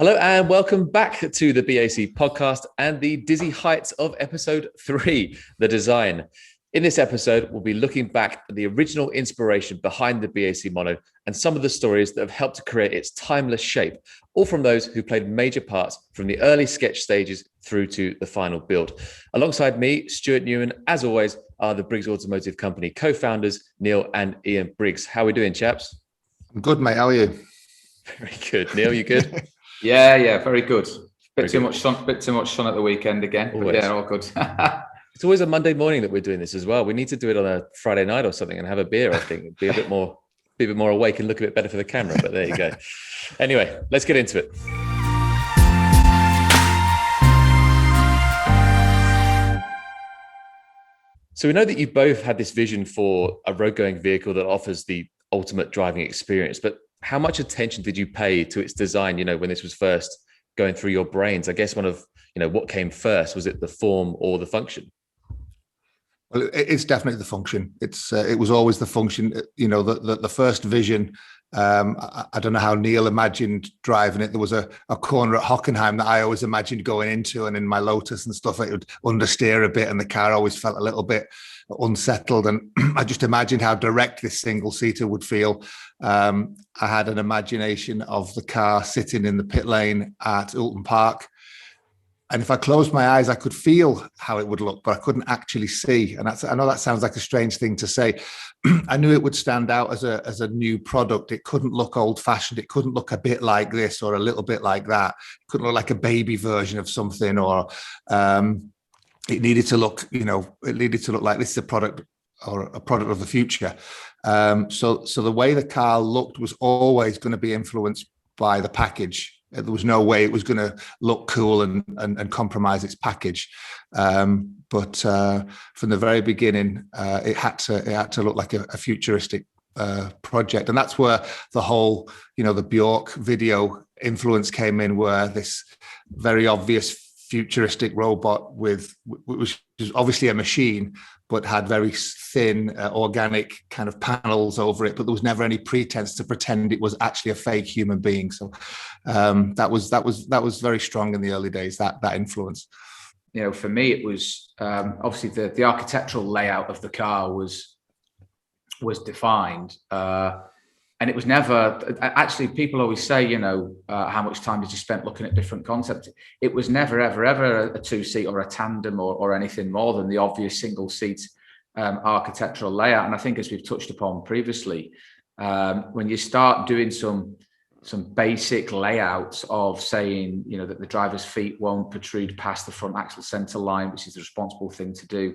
Hello and welcome back to the BAC podcast and the dizzy heights of episode 3, the design. In this episode, we'll be looking back at the original inspiration behind the BAC Mono and some of the stories that have helped to create its timeless shape, all from those who played major parts from the early sketch stages through to the final build. Alongside me, Stuart Newman, as always, are the Briggs Automotive Company co-founders, Neill and Ian Briggs. How are we doing, chaps? I'm good, mate. How are you? Very good. Neill, you good? Yeah, very good. Bit too much sun at the weekend again. But yeah, all good. It's always a Monday morning that we're doing this as well. We need to do it on a Friday night or something and have a beer. I think it'd be a bit more awake and look a bit better for the camera. But there you go. Anyway, let's get into it. So we know that you both had this vision for a road-going vehicle that offers the ultimate driving experience, but how much attention did you pay to its design, when this was first going through your brains? I guess one of, what came first, was it the form or the function? Well, it's definitely the function. It was always the function. The first vision. I don't know how Neill imagined driving it. There was a corner at Hockenheim that I always imagined going into, and in my Lotus and stuff, it would understeer a bit, and the car always felt a little bit unsettled. And I just imagined how direct this single-seater would feel. I had an imagination of the car sitting in the pit lane at Oulton Park. And if I closed my eyes, I could feel how it would look, but I couldn't actually see. And I know that sounds like a strange thing to say. I knew it would stand out as a new product. It couldn't look old-fashioned. It couldn't look a bit like this or a little bit like that. It couldn't look like a baby version of something, or it needed to look, like this is a product or a product of the future. So the way the car looked was always going to be influenced by the package. There was no way it was going to look cool and compromise its package. But from the very beginning, it had to look like a futuristic project. And that's where the whole, the Bjork video influence came in, where this very obvious futuristic robot which was obviously a machine, but had very thin organic kind of panels over it. But there was never any pretense to pretend it was actually a fake human being. So that was very strong in the early days, that influence. For me, it was obviously the architectural layout of the car was defined. And it was never, actually, people always say, how much time did you spend looking at different concepts? It was never, ever a two-seat or a tandem or anything more than the obvious single-seat architectural layout. And I think, as we've touched upon previously, when you start doing some basic layouts of saying, that the driver's feet won't protrude past the front axle center line, which is the responsible thing to do,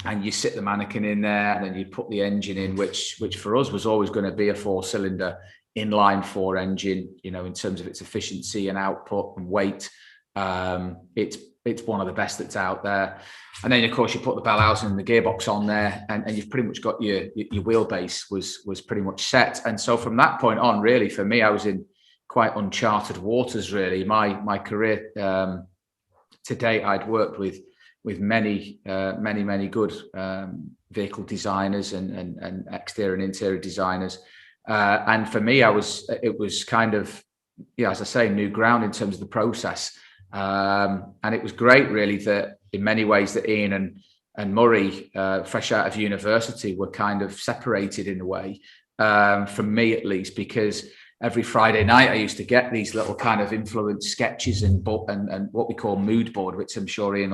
and you sit the mannequin in there, and then you put the engine in, which for us was always going to be a 4-cylinder inline 4 engine, in terms of its efficiency and output and weight. It's one of the best that's out there. And then, of course, you put the bell housing and the gearbox on there, and you've pretty much got your wheelbase was pretty much set. And so from that point on, really, for me, I was in quite uncharted waters, really. My career to date, I'd worked with many good vehicle designers and exterior and interior designers. And for me, it was kind of, as I say, new ground in terms of the process. And it was great, really, that in many ways that Ian and Murray, fresh out of university, were kind of separated in a way, from me at least, because every Friday night I used to get these little kind of influence sketches and what we call mood board, which I'm sure Ian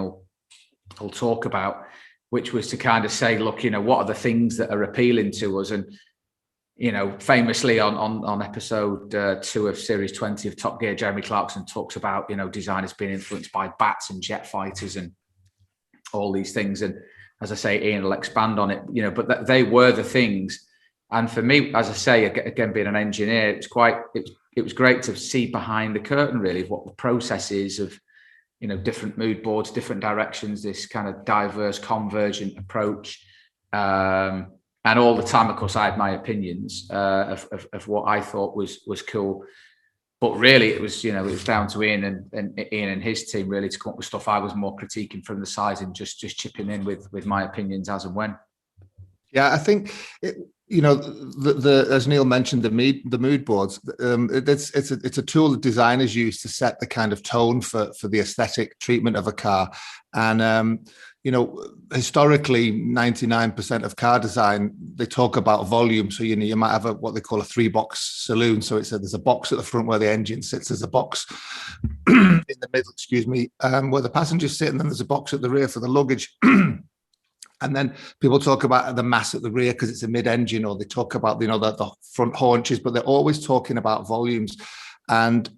will talk about, which was to kind of say, look, what are the things that are appealing to us? And, famously on episode 2 of series 20 of Top Gear, Jeremy Clarkson talks about, designers being influenced by bats and jet fighters and all these things. And as I say, Ian will expand on it, but they were the things. And for me, as I say, again, being an engineer, it was great to see behind the curtain, really, of what the process is of, different mood boards, different directions, this kind of diverse, convergent approach. And all the time, of course, I had my opinions of what I thought was cool. But really, it was down to Ian and his team, really, to come up with stuff I was more critiquing from the side and just chipping in with my opinions as and when. Yeah, I think you know, the as Neill mentioned, the mood boards. It's a tool that designers use to set the kind of tone for the aesthetic treatment of a car. And you know, historically, 99% of car design, they talk about volume. So you might have what they call a 3-box saloon. So there's a box at the front where the engine sits. There's a box in the middle, where the passengers sit, and then there's a box at the rear for the luggage. And then people talk about the mass at the rear because it's a mid-engine, or they talk about, you know, the front haunches, but they're always talking about volumes. And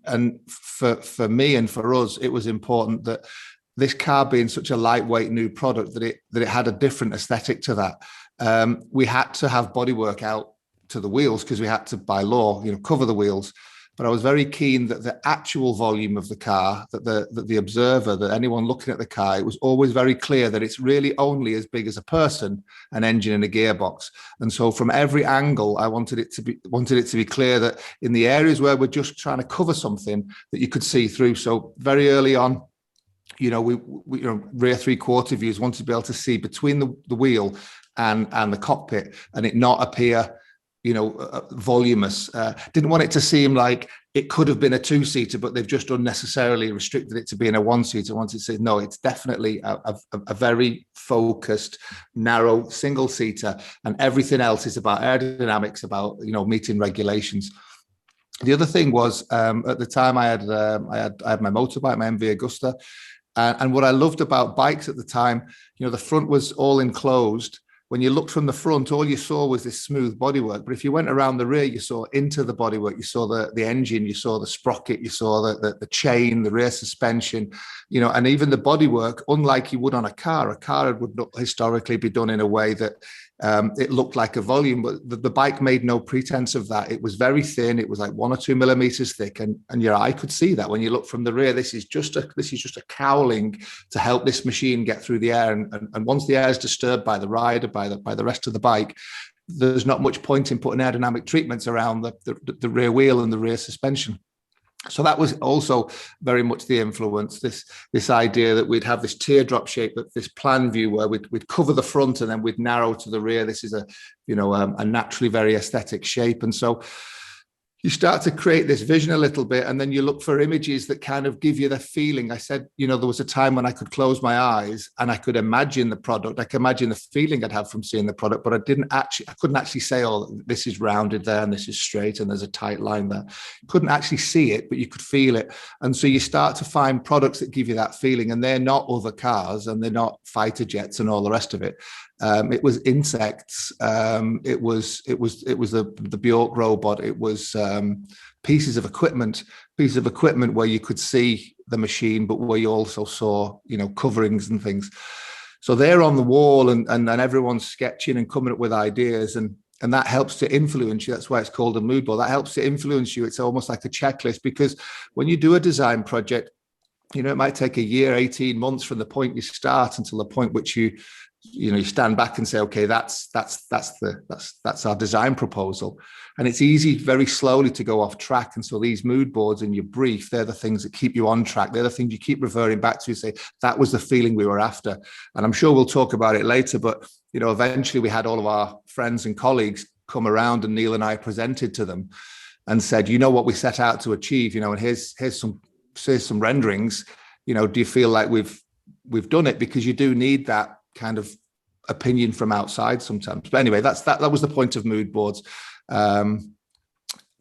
for me and for us, it was important that this car being such a lightweight new product, that it had a different aesthetic to that. We had to have bodywork out to the wheels because we had to, by law, you know, cover the wheels. But I was very keen that the actual volume of the car, that the observer, that anyone looking at the car, it was always very clear that it's really only as big as a person, an engine and a gearbox. And so from every angle, I wanted it to be clear that in the areas where we're just trying to cover something, that you could see through. So very early on, you know, we you know, rear 3/4 views, wanted to be able to see between the wheel and the cockpit, and it not appear, you know, voluminous. Didn't want it to seem like it could have been a 2-seater, but they've just unnecessarily restricted it to being a 1-seater. Wanted to say, no, it's definitely a very focused, narrow single-seater, and everything else is about aerodynamics, about, you know, meeting regulations. The other thing was, at the time I had my motorbike, my MV Agusta, and what I loved about bikes at the time, you know, the front was all enclosed. When you looked from the front, all you saw was this smooth bodywork. But if you went around the rear, you saw into the bodywork. You saw the engine, you saw the sprocket, you saw the chain, the rear suspension, you know, and even the bodywork, unlike you would on a car would not historically be done in a way that it looked like a volume, but the bike made no pretense of that. It was very thin. It was like 1 or 2 millimeters thick, and your eye could see that when you look from the rear. This is just a cowling to help this machine get through the air. And once the air is disturbed by the rider, by the rest of the bike, there's not much point in putting aerodynamic treatments around the rear wheel and the rear suspension. So that was also very much the influence, this idea that we'd have this teardrop shape, this plan view where we'd cover the front and then we'd narrow to the rear. This is a naturally very aesthetic shape. And so you start to create this vision a little bit, and then you look for images that kind of give you the feeling. I said, you know, there was a time when I could close my eyes and I could imagine the product. I could imagine the feeling I'd have from seeing the product, but I couldn't actually say, oh, this is rounded there and this is straight and there's a tight line there. Couldn't actually see it, but you could feel it. And so you start to find products that give you that feeling, and they're not other cars and they're not fighter jets and all the rest of it. It was insects. It was the Bjork robot. It was pieces of equipment where you could see the machine, but where you also saw, you know, coverings and things. So they're on the wall, and everyone's sketching and coming up with ideas, and that helps to influence you. That's why it's called a mood board. That helps to influence you. It's almost like a checklist, because when you do a design project, you know, it might take a year, 18 months from the point you start until the point which you stand back and say, okay, that's our design proposal. And it's easy very slowly to go off track. And so these mood boards in your brief, they're the things that keep you on track. They're the things you keep reverting back to. You say, that was the feeling we were after. And I'm sure we'll talk about it later, but, you know, eventually we had all of our friends and colleagues come around, and Neill and I presented to them and said, you know what we set out to achieve, you know, and here's some renderings, you know, do you feel like we've done it? Because you do need that kind of opinion from outside sometimes. But anyway, that was the point of mood boards. And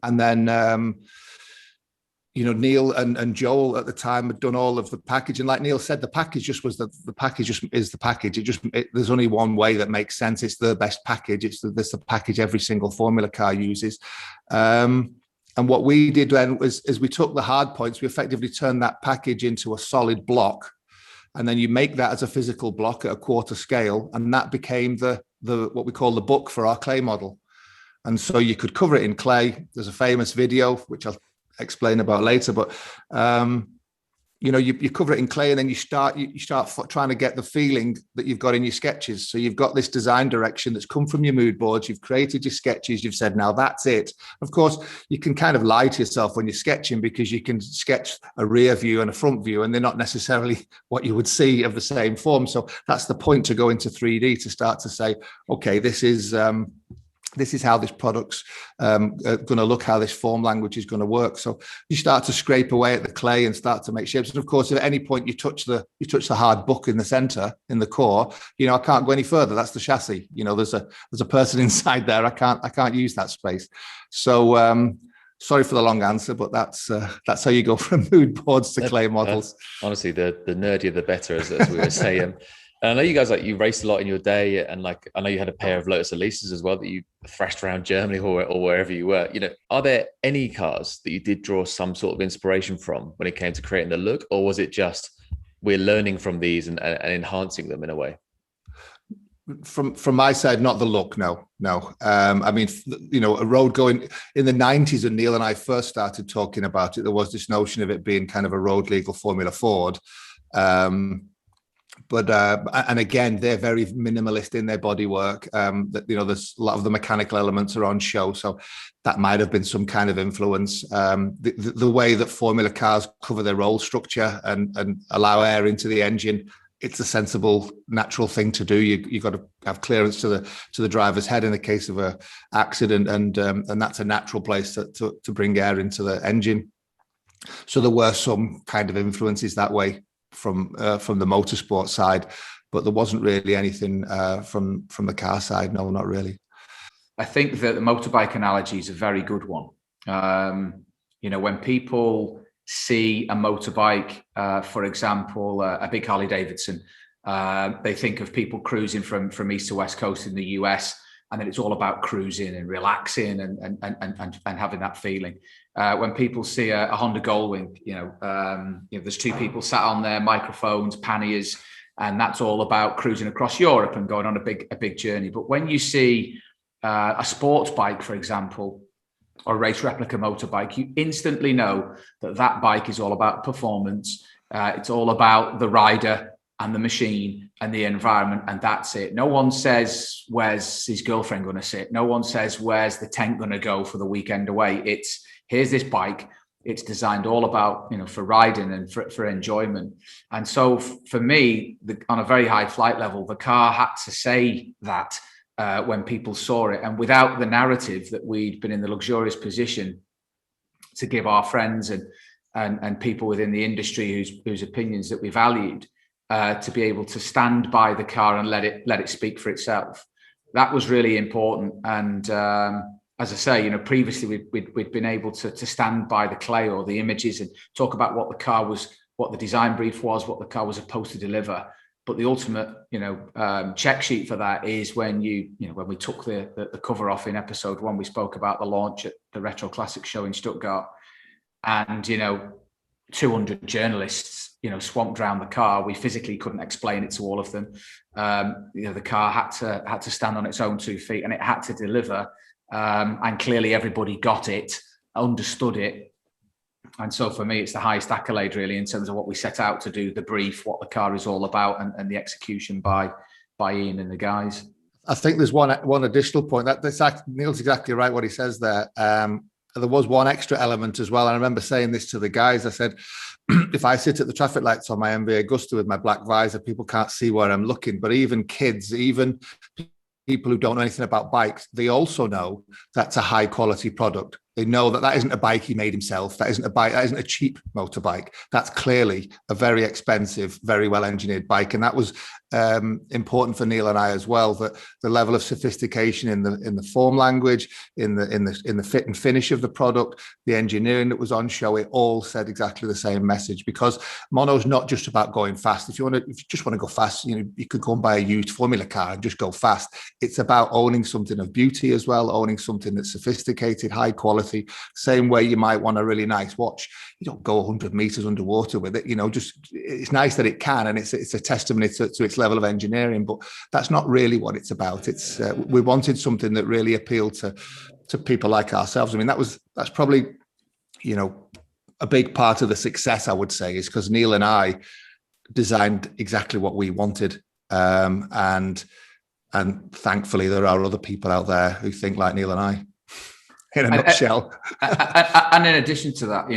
then you know, Neill and Joel at the time had done all of the package, and like Neill said, the package just was the package just is the package. There's only one way that makes sense. It's the best package. It's the package every single formula car uses. And what we did then was we took the hard points, we effectively turned that package into a solid block. And then you make that as a physical block at a quarter scale. And that became the what we call the book for our clay model. And so you could cover it in clay. There's a famous video, which I'll explain about later, but you know, you cover it in clay, and then you start trying to get the feeling that you've got in your sketches. So you've got this design direction that's come from your mood boards. You've created your sketches. You've said, now that's it. Of course, you can kind of lie to yourself when you're sketching, because you can sketch a rear view and a front view, and they're not necessarily what you would see of the same form. So that's the point, to go into 3D, to start to say, okay, this is this is how this product's going to look, how this form language is going to work. So you start to scrape away at the clay and start to make shapes. And of course, if at any point you touch the hard book in the center, in the core, I can't go any further. That's the chassis. There's a person inside there. I can't use that space. So sorry for the long answer, but that's how you go from mood boards to clay models. Honestly, the nerdier the better, as we were saying. And I know you guys, you raced a lot in your day, and I know you had a pair of Lotus Elises as well that you thrashed around Germany or wherever you were. Are there any cars that you did draw some sort of inspiration from when it came to creating the look, or was it just we're learning from these and enhancing them in a way? From my side, not the look, no. I mean, a road going in the 90s, and Neill and I first started talking about it, there was this notion of it being kind of a road legal Formula Ford. But and again, they're very minimalist in their bodywork. There's a lot of the mechanical elements are on show, so that might have been some kind of influence. The way that Formula cars cover their roll structure and allow air into the engine, it's a sensible, natural thing to do. You've got to have clearance to the driver's head in the case of a accident, and that's a natural place to bring air into the engine. So there were some kind of influences that way from the motorsport side, but there wasn't really anything from the car side. No, not really. I think that the motorbike analogy is a very good one. When people see a motorbike, for example, a big Harley Davidson, they think of people cruising from east to west coast in the US, and then it's all about cruising and relaxing and having that feeling. When people see a Honda Goldwing, there's two people sat on their microphones, panniers, and that's all about cruising across Europe and going on a big journey. But when you see a sports bike, for example, or a race replica motorbike, you instantly know that bike is all about performance. It's all about the rider and the machine and the environment, and that's it. No one says, where's his girlfriend going to sit? No one says, where's the tent going to go for the weekend away? It's, here's this bike. It's designed all about, for riding and for enjoyment. And so for me, on a very high flight level, the car had to say that when people saw it. And without the narrative that we'd been in the luxurious position to give our friends and people within the industry whose opinions that we valued, to be able to stand by the car and let it speak for itself. That was really important. And as I say, previously we'd been able to stand by the clay or the images and talk about what the car was, what the design brief was, what the car was supposed to deliver. But the ultimate, check sheet for that is when when we took the cover off in episode 1, we spoke about the launch at the Retro Classics show in Stuttgart, and 200 journalists swamped around the car. We physically couldn't explain it to all of them. The car had to stand on its own 2 feet, and it had to deliver. And clearly everybody got it, understood it. And so for me, it's the highest accolade really in terms of what we set out to do, the brief, what the car is all about, and the execution by Ian and the guys. I think there's one additional point. Neil's exactly right what he says there. There was one extra element as well. And I remember saying this to the guys. I said, if I sit at the traffic lights on my MV Agusta with my black visor, people can't see where I'm looking. But even kids, even people who don't know anything about bikes, they also know that's a high quality product. They know that isn't a bike he made himself. That isn't a cheap motorbike. That's clearly a very expensive, very well engineered bike. And that was important for Neill and I as well, that the level of sophistication in the form language, in the fit and finish of the product, the engineering that was on show, it all said exactly the same message. Because mono's not just about going fast. If you just want to go fast, you could go and buy a used Formula car and just go fast. It's about owning something of beauty as well, owning something that's sophisticated, high quality. Same way you might want a really nice watch. You don't go 100 meters underwater with it. It's nice that it can, and it's a testimony to its level of engineering. But that's not really what it's about. It's we wanted something that really appealed to people like ourselves. I mean, that's probably a big part of the success, I would say, is because Neill and I designed exactly what we wanted, and thankfully there are other people out there who think like Neill and I. In a nutshell. And in addition to that,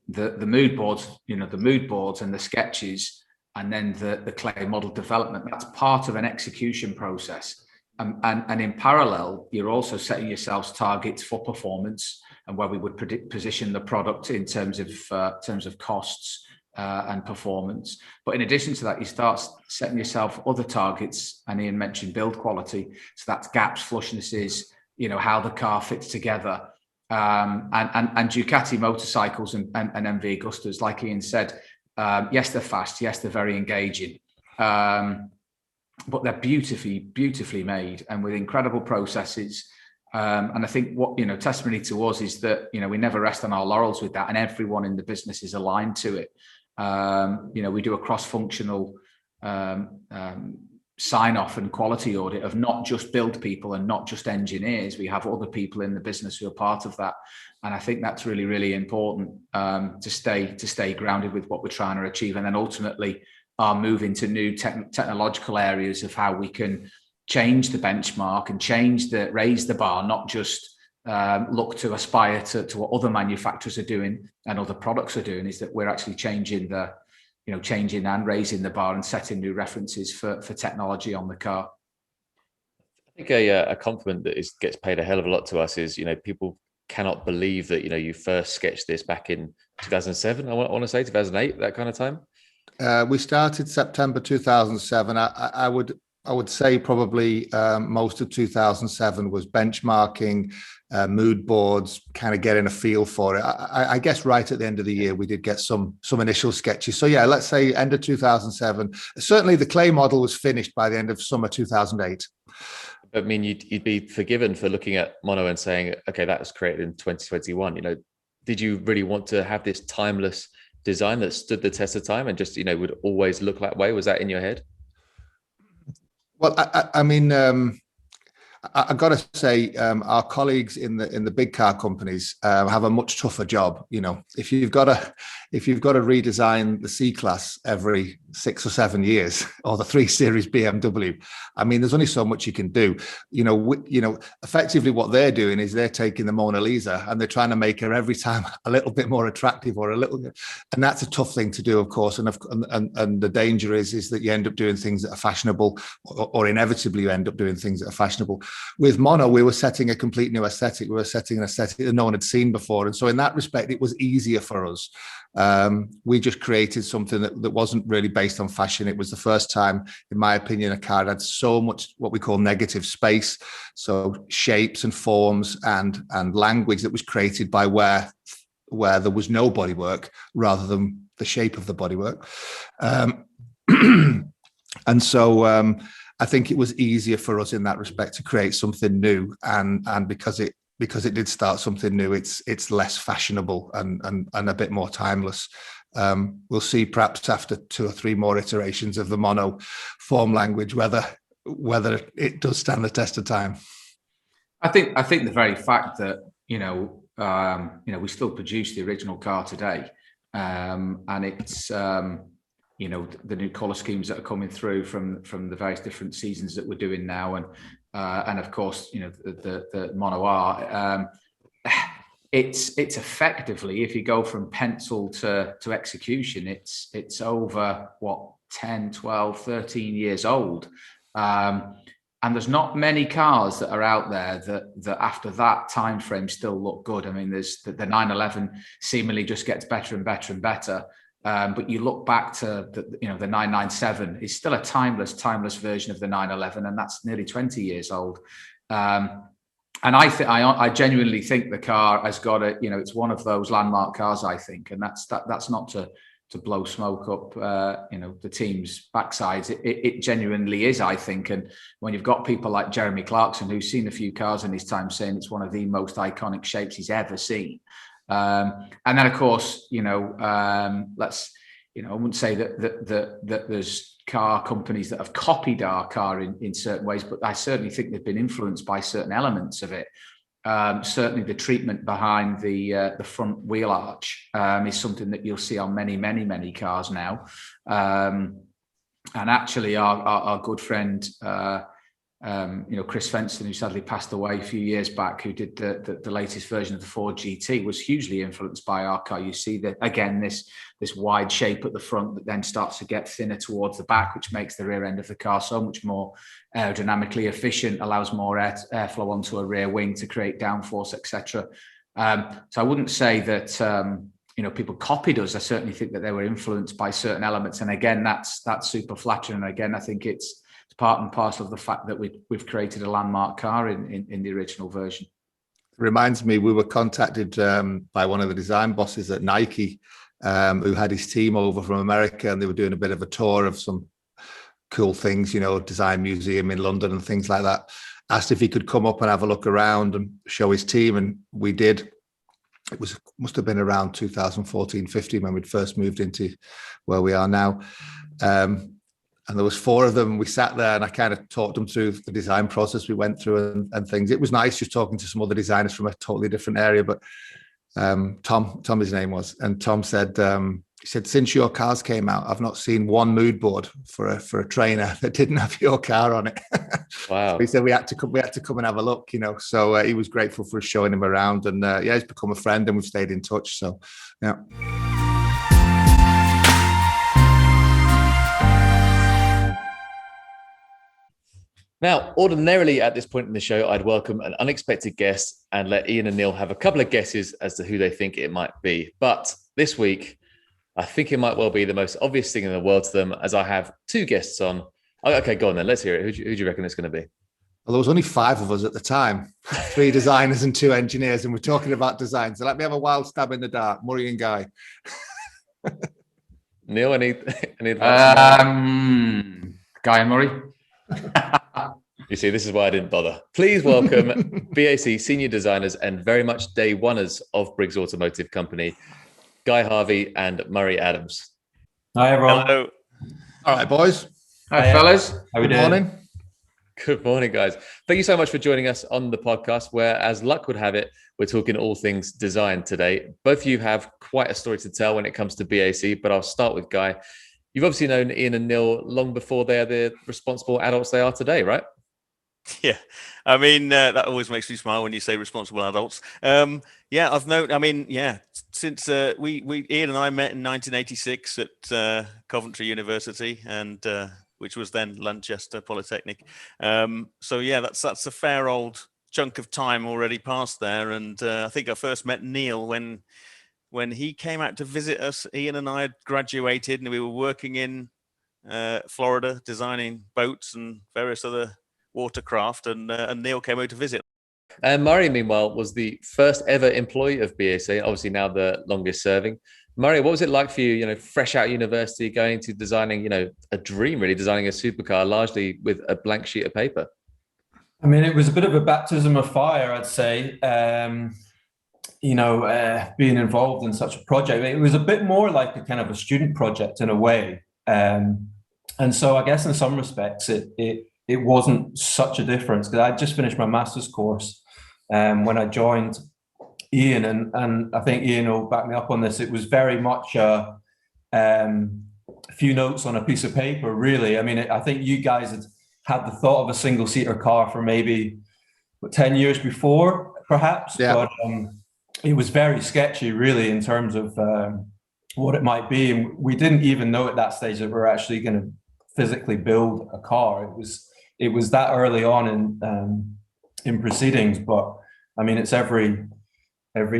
the mood boards, the mood boards and the sketches, and then the clay model development, that's part of an execution process. And in parallel, you're also setting yourselves targets for performance and where we would position the product in terms of costs and performance. But in addition to that, you start setting yourself other targets. And Ian mentioned build quality. So that's gaps, flushnesses, how the car fits together. And Ducati motorcycles and MV Agustas, like Ian said, yes, they're fast. Yes, they're very engaging. But they're beautifully made and with incredible processes. And I think what, testimony to us is that, we never rest on our laurels with that, and everyone in the business is aligned to it. We do a cross-functional sign-off and quality audit of not just build people and not just engineers. We have other people in the business who are part of that. And I think that's really, really important to stay grounded with what we're trying to achieve. And then ultimately our move into new technological areas of how we can change the benchmark and raise the bar, not just look to aspire to what other manufacturers are doing and other products are doing, is that we're actually changing and raising the bar and setting new references for technology on the car. I think a compliment that gets paid a hell of a lot to us is, people cannot believe that, you first sketched this back in 2007. I want to say 2008, that kind of time. We started September 2007. I would say probably most of 2007 was benchmarking, mood boards, kind of getting a feel for it. I guess right at the end of the year, we did get some initial sketches. So yeah, let's say end of 2007. Certainly the clay model was finished by the end of summer 2008. I mean, you'd be forgiven for looking at Mono and saying, okay, that was created in 2021. Did you really want to have this timeless design that stood the test of time and just, would always look that way? Was that in your head? Well, I mean, I've got to say, our colleagues in the big car companies have a much tougher job. If you've got to redesign the C-Class every 6 or 7 years, or the 3 Series BMW, I mean, there's only so much you can do. Effectively, what they're doing is they're taking the Mona Lisa and they're trying to make her every time a little bit more attractive, and that's a tough thing to do, of course. And the danger is that you end up doing things that are fashionable, or inevitably you end up doing things that are fashionable. With Mono, we were setting a complete new aesthetic. We were setting an aesthetic that no one had seen before. And so in that respect, it was easier for us. We just created something that wasn't really based on fashion. It was the first time, in my opinion, a car had so much what we call negative space. So shapes and forms and language that was created by where there was no bodywork rather than the shape of the bodywork. And so I think it was easier for us in that respect to create something new, and because it did start something new, it's less fashionable and a bit more timeless. We'll see perhaps after 2 or 3 more iterations of the Mono form language whether it does stand the test of time. I think the very fact that we still produce the original car today, and it's the new color schemes that are coming through from the various different seasons that we're doing now, and of course the Mono R. It's effectively, if you go from pencil to execution, it's over 10, 12, 13 years old. And there's not many cars that are out there that after that time frame still look good. I mean, there's the 911 seemingly just gets better and better and better. But you look back to the 997 is still a timeless version of the 911, and that's nearly 20 years old. And I genuinely think the car has got it's one of those landmark cars, I think, and that's not to blow smoke up, the team's backsides. It genuinely is, I think. And when you've got people like Jeremy Clarkson, who's seen a few cars in his time, saying it's one of the most iconic shapes he's ever seen. And then, of course, I wouldn't say that there's car companies that have copied our car in certain ways, but I certainly think they've been influenced by certain elements of it. Certainly the treatment behind the front wheel arch is something that you'll see on many, many, many cars now. And actually our good friend Chris Fenson, who sadly passed away a few years back, who did the latest version of the Ford GT, was hugely influenced by our car. You see that again, this wide shape at the front that then starts to get thinner towards the back, which makes the rear end of the car so much more aerodynamically efficient, allows more airflow onto a rear wing to create downforce, etc. So I wouldn't say that people copied us. I certainly think that they were influenced by certain elements, and again, that's super flattering. And again, I think it's part and parcel of the fact that we've created a landmark car in the original version. It reminds me, we were contacted by one of the design bosses at Nike, who had his team over from America, and they were doing a bit of a tour of some cool things, design museum in London and things like that. Asked if he could come up and have a look around and show his team, and we did. It must have been around 2014-15 when we'd first moved into where we are now. And there was 4 of them. We sat there and I kind of talked them through the design process we went through and things. It was nice just talking to some other designers from a totally different area. But Tom, his name was, and Tom said, he said, since your cars came out, I've not seen one mood board for a trainer that didn't have your car on it. Wow. So he said we had to come and have a look, So he was grateful for us showing him around, and he's become a friend, and we've stayed in touch. So yeah. Now, ordinarily at this point in the show, I'd welcome an unexpected guest and let Ian and Neill have a couple of guesses as to who they think it might be. But this week, I think it might well be the most obvious thing in the world to them, as I have 2 guests on. Okay, go on then. Let's hear it. Who do you reckon it's going to be? Well, there was only 5 of us at the time, 3 designers and 2 engineers, and we're talking about design. So let me have a wild stab in the dark. Murray and Guy. Neill, any advice? Guy and Murray. You see, this is why I didn't bother. Please welcome BAC Senior Designers and very much day oneers of Briggs Automotive Company, Guy Harvey and Murray Adams. Hi, everyone. Hello. All right, boys. Hi, fellas. How we Good doing? morning. Good morning, guys. Thank you so much for joining us on the podcast, where, as luck would have it, we're talking all things design today. Both of you have quite a story to tell when it comes to BAC, but I'll start with Guy. You've obviously known Ian and Neill long before they're the responsible adults they are today, right? Yeah, I mean, that always makes me smile when you say responsible adults. I've known, since Ian and I met in 1986 at Coventry University, and which was then Lanchester Polytechnic. That's a fair old chunk of time already passed there. And I think I first met Neill when he came out to visit us. Ian and I had graduated and we were working in Florida, designing boats and various other watercraft, and Neill came out to visit. And Murray, meanwhile, was the first ever employee of BAC, obviously now the longest serving. Murray, what was it like for you, fresh out of university, going to designing, a dream, really, designing a supercar, largely with a blank sheet of paper? I mean, it was a bit of a baptism of fire, I'd say, being involved in such a project. It was a bit more like a kind of a student project in a way. And so I guess in some respects, it wasn't such a difference, because I just finished my master's course when I joined Ian, and I think Ian will back me up on this. It was very much a few notes on a piece of paper, really. I mean, I think you guys had the thought of a single-seater car for maybe 10 years before, perhaps. Yeah. But it was very sketchy, really, in terms of what it might be. And we didn't even know at that stage that we're actually going to physically build a car. It was that early on in proceedings. But I mean, it's every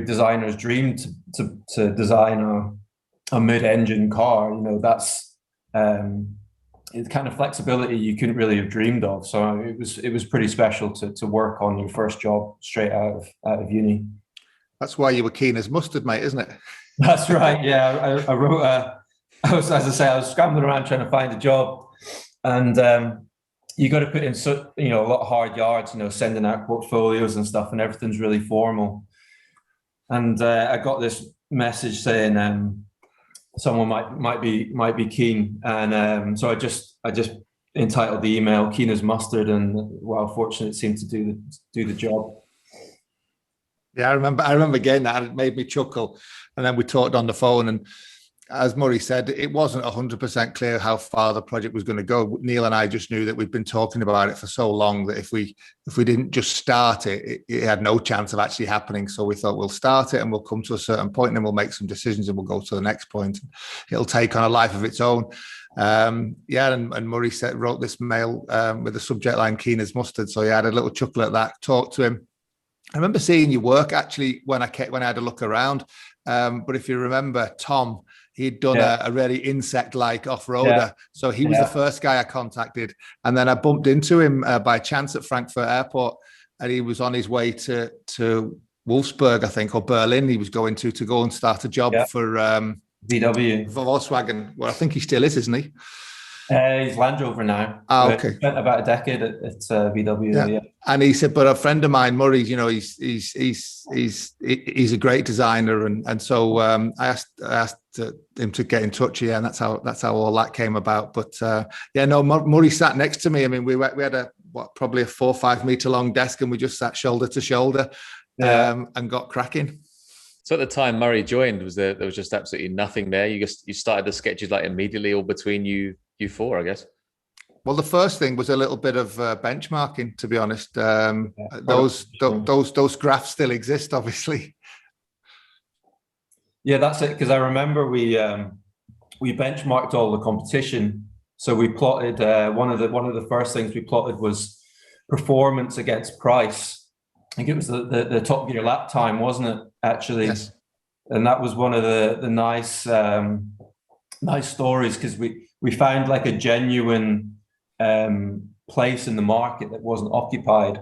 designer's dream to design a mid-engine car. That's it's kind of flexibility you couldn't really have dreamed of. So it was pretty special to work on your first job straight out of uni. That's why you were keen as mustard, mate, isn't it? That's right. Yeah, I wrote. I was scrambling around trying to find a job, and you got to put in a lot of hard yards. Sending out portfolios and stuff, and everything's really formal. And I got this message saying someone might be keen, and so I just entitled the email "Keen as Mustard," and well, fortunately, it seemed to do the job. Yeah, I remember getting that. It made me chuckle. And then we talked on the phone, and as Murray said, it wasn't 100% clear how far the project was going to go. Neill and I just knew that we'd been talking about it for so long that if we didn't just start it, it had no chance of actually happening. So we thought we'll start it and we'll come to a certain point and then we'll make some decisions and we'll go to the next point. It'll take on a life of its own. And Murray wrote this mail with the subject line "Keen as mustard." So I had a little chuckle at that. Talked to him. I remember seeing your work actually when I had a look around. But if you remember, Tom, he'd done a really insect-like off-roader. So he was the first guy I contacted. And then I bumped into him by chance at Frankfurt Airport. And he was on his way to Wolfsburg, I think, or Berlin. He was going to go and start a job for VW. For Volkswagen. Well, I think he still is, isn't he? He's Land Rover now. Okay. Spent about a decade at VW. Yeah. And he said, but a friend of mine, Murray, you know, he's a great designer, and so I asked him to get in touch. Yeah, and that's how all that came about. But Murray sat next to me. I mean, we had probably a 4 or 5 meter long desk, and we just sat shoulder to shoulder, and got cracking. So at the time Murray joined, there was just absolutely nothing there. You started the sketches like immediately, all between you four, I guess. Well, the first thing was a little bit of benchmarking, to be honest. Those graphs still exist, obviously. Yeah, that's it. Because I remember we benchmarked all the competition. So we plotted one of the first things we plotted was performance against price. I think it was the Top Gear lap time, wasn't it? Actually, yes. And that was one of the nice stories, because we found like a genuine place in the market that wasn't occupied,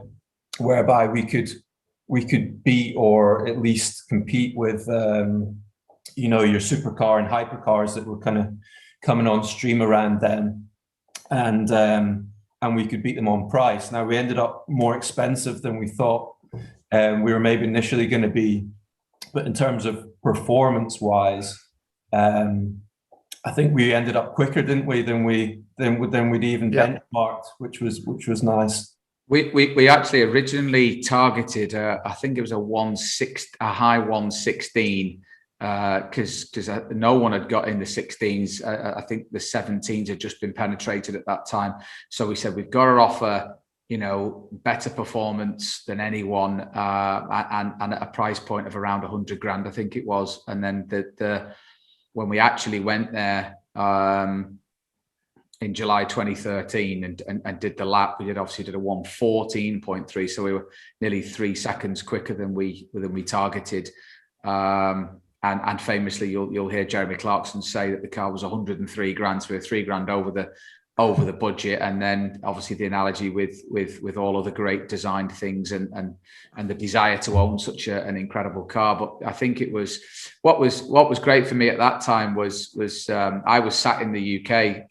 whereby we could beat or at least compete with your supercar and hypercars that were kind of coming on stream around then, and we could beat them on price. Now we ended up more expensive than we thought we were maybe initially going to be, but in terms of performance wise, I think we ended up quicker, didn't we, than we'd even benchmarked, which was nice. We actually originally targeted, I think it was a high 116, because no one had got in the 16s. I think the 17s had just been penetrated at that time. So we said, we've got to offer, better performance than anyone, and at a price point of around 100 grand, I think it was. And then when we actually went there in July 2013 and did the lap, we did a 114.3, so we were nearly 3 seconds quicker than we targeted. And famously, you'll hear Jeremy Clarkson say that the car was 103 grand, so we were 3 grand over the budget. And then obviously the analogy with all of the great designed things and the desire to own such an incredible car. But I think it was what was great for me at that time was I was sat in the UK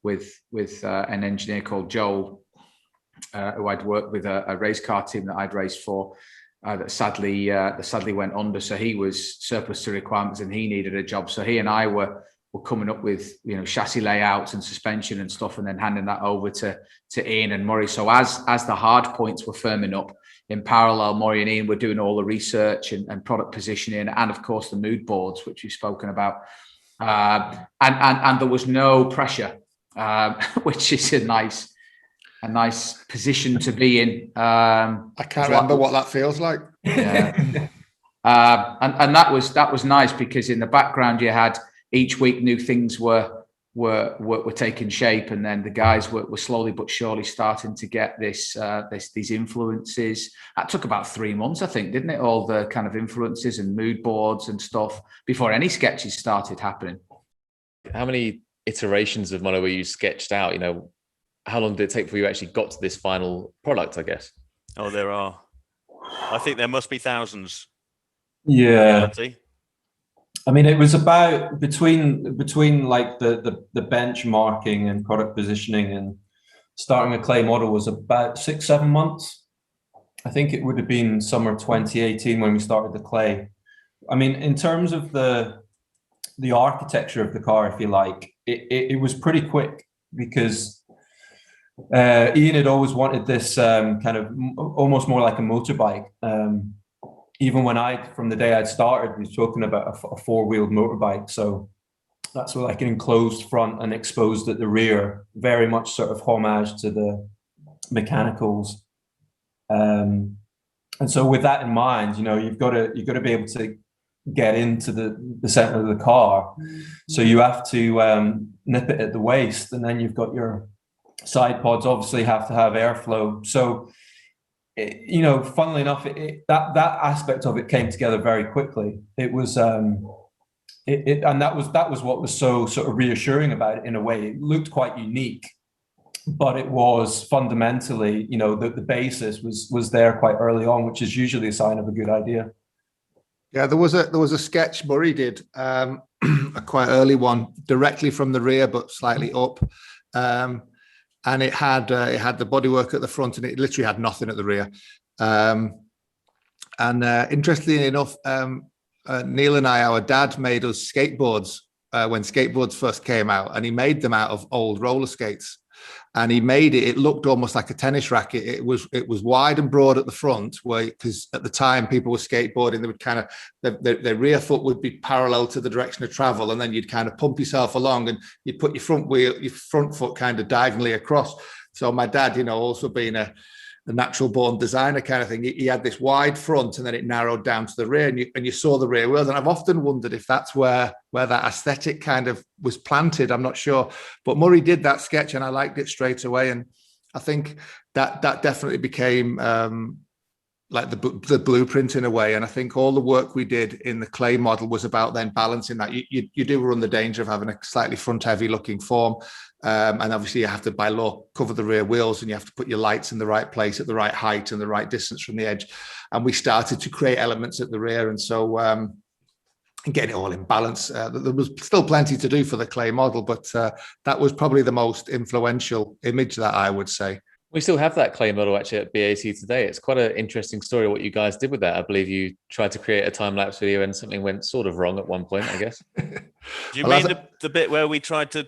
with an engineer called Joel, who I'd worked with a race car team that I'd raced for, that sadly went under. So he was surplus to requirements and he needed a job. So he and I were coming up with chassis layouts and suspension and stuff, and then handing that over to Ian and Murray. So as the hard points were firming up, in parallel, Murray and Ian were doing all the research and product positioning, and of course the mood boards, which we've spoken about. And there was no pressure, which is a nice position to be in. I can't remember what that feels like. Yeah. And that was nice, because in the background you had each week new things were taking shape, and then the guys were slowly but surely starting to get these influences. That took about 3 months, I think, didn't it? All the kind of influences and mood boards and stuff before any sketches started happening. How many iterations of Mono were you sketched out? How long did it take before you actually got to this final product, I guess? Oh, there are. I think there must be thousands. Yeah. I mean, it was about between like the benchmarking and product positioning and starting a clay model was about 6-7 months. I think it would have been summer 2018 when we started the clay. I mean, in terms of the architecture of the car, if you like, it was pretty quick, because Ian had always wanted this kind of almost more like a motorbike. Even when from the day I'd started, we've spoken about a 4-wheeled motorbike. So That's like an enclosed front and exposed at the rear, very much sort of homage to the mechanicals. And so with that in mind, you've got to be able to get into the center of the car. So you have to nip it at the waist, and then you've got your side pods obviously have to have airflow. So, funnily enough, that aspect of it came together very quickly. It was, and that was what was so sort of reassuring about it in a way. It looked quite unique, but it was fundamentally, the basis was there quite early on, which is usually a sign of a good idea. Yeah, there was a sketch Murray did, a quite early one, directly from the rear but slightly up, and it had the bodywork at the front, and it literally had nothing at the rear. Interestingly enough, Neill and I, our dad made us skateboards when skateboards first came out, and he made them out of old roller skates. And he made it looked almost like a tennis racket. It was wide and broad at the front, because at the time people were skateboarding, they would kind of, the rear foot would be parallel to the direction of travel, and then you'd kind of pump yourself along, and you'd put your front foot kind of diagonally across. So my dad, also being a natural born designer kind of thing, he had this wide front, and then it narrowed down to the rear, and you saw the rear wheels. And I've often wondered if that's where that aesthetic kind of was planted. I'm not sure, but Murray did that sketch, and I liked it straight away. And I think that definitely became like the blueprint in a way. And I think all the work we did in the clay model was about then balancing that. You do run the danger of having a slightly front heavy looking form. And obviously you have to, by law, cover the rear wheels, and you have to put your lights in the right place at the right height and the right distance from the edge. And we started to create elements at the rear. And so getting it all in balance, there was still plenty to do for the clay model, but that was probably the most influential image, that I would say. We still have that clay model actually at BAC today. It's quite an interesting story what you guys did with that. I believe you tried to create a time-lapse video and something went sort of wrong at one point, I guess. Do you mean the bit where we tried to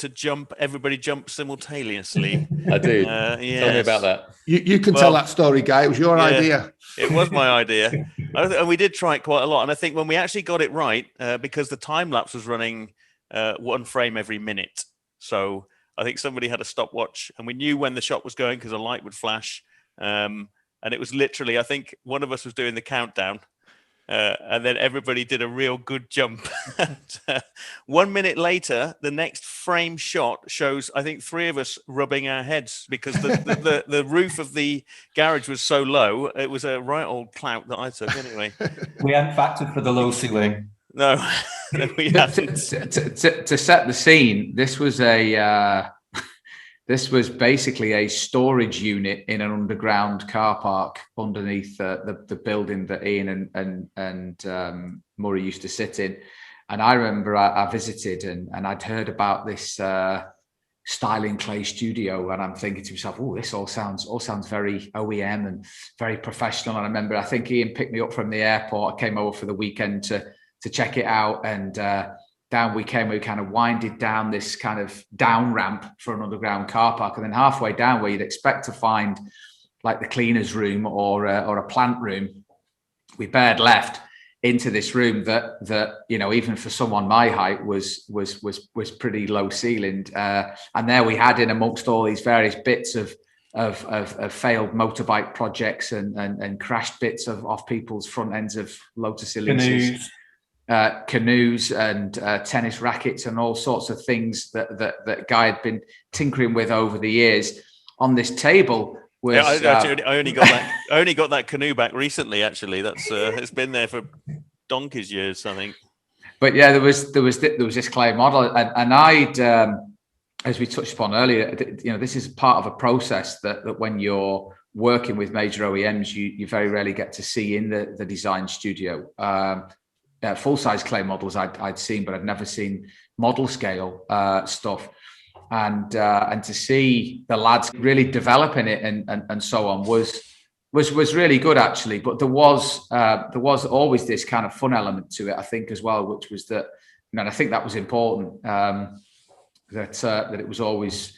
jump, everybody jump simultaneously? I do. Yes. Tell me about that. You can tell that story, Guy. It was your idea. It was my idea. And we did try it quite a lot. And I think when we actually got it right, because the time-lapse was running one frame every minute. So I think somebody had a stopwatch, and we knew when the shot was going because a light would flash. And it was literally, I think one of us was doing the countdown, and then everybody did a real good jump. And, 1 minute later, the next frame shot shows, I think, three of us rubbing our heads because the roof of the garage was so low. It was a right old clout that I took anyway. We hadn't factored for the low ceiling. No, we haven't. To set the scene, this was basically a storage unit in an underground car park underneath the building that Ian and Murray used to sit in. And I remember I visited and I'd heard about this styling clay studio, and I'm thinking to myself, oh, this all sounds very OEM and very professional. And I think Ian picked me up from the airport. I came over for the weekend to check it out, and down we came. We kind of winded down this kind of down ramp for an underground car park, and then halfway down, where you'd expect to find like the cleaner's room or a plant room, we bared left into this room that even for someone my height was pretty low ceilinged, and there we had, in amongst all these various bits of failed motorbike projects and crashed bits of people's front ends of Lotus Elises. Canoes and tennis rackets and all sorts of things that Guy had been tinkering with over the years. On this table was I only got that canoe back recently. Actually, that's it's been there for donkey's years, I think. But yeah, there was this clay model, and I'd as we touched upon earlier, this is part of a process that when you're working with major OEMs, you very rarely get to see in the design studio. Full-size clay models I'd seen, but I'd never seen model scale stuff, and to see the lads really developing it and so on was really good, actually. But there was always this kind of fun element to it, I think, as well, which was that, and I think that was important, that it was always,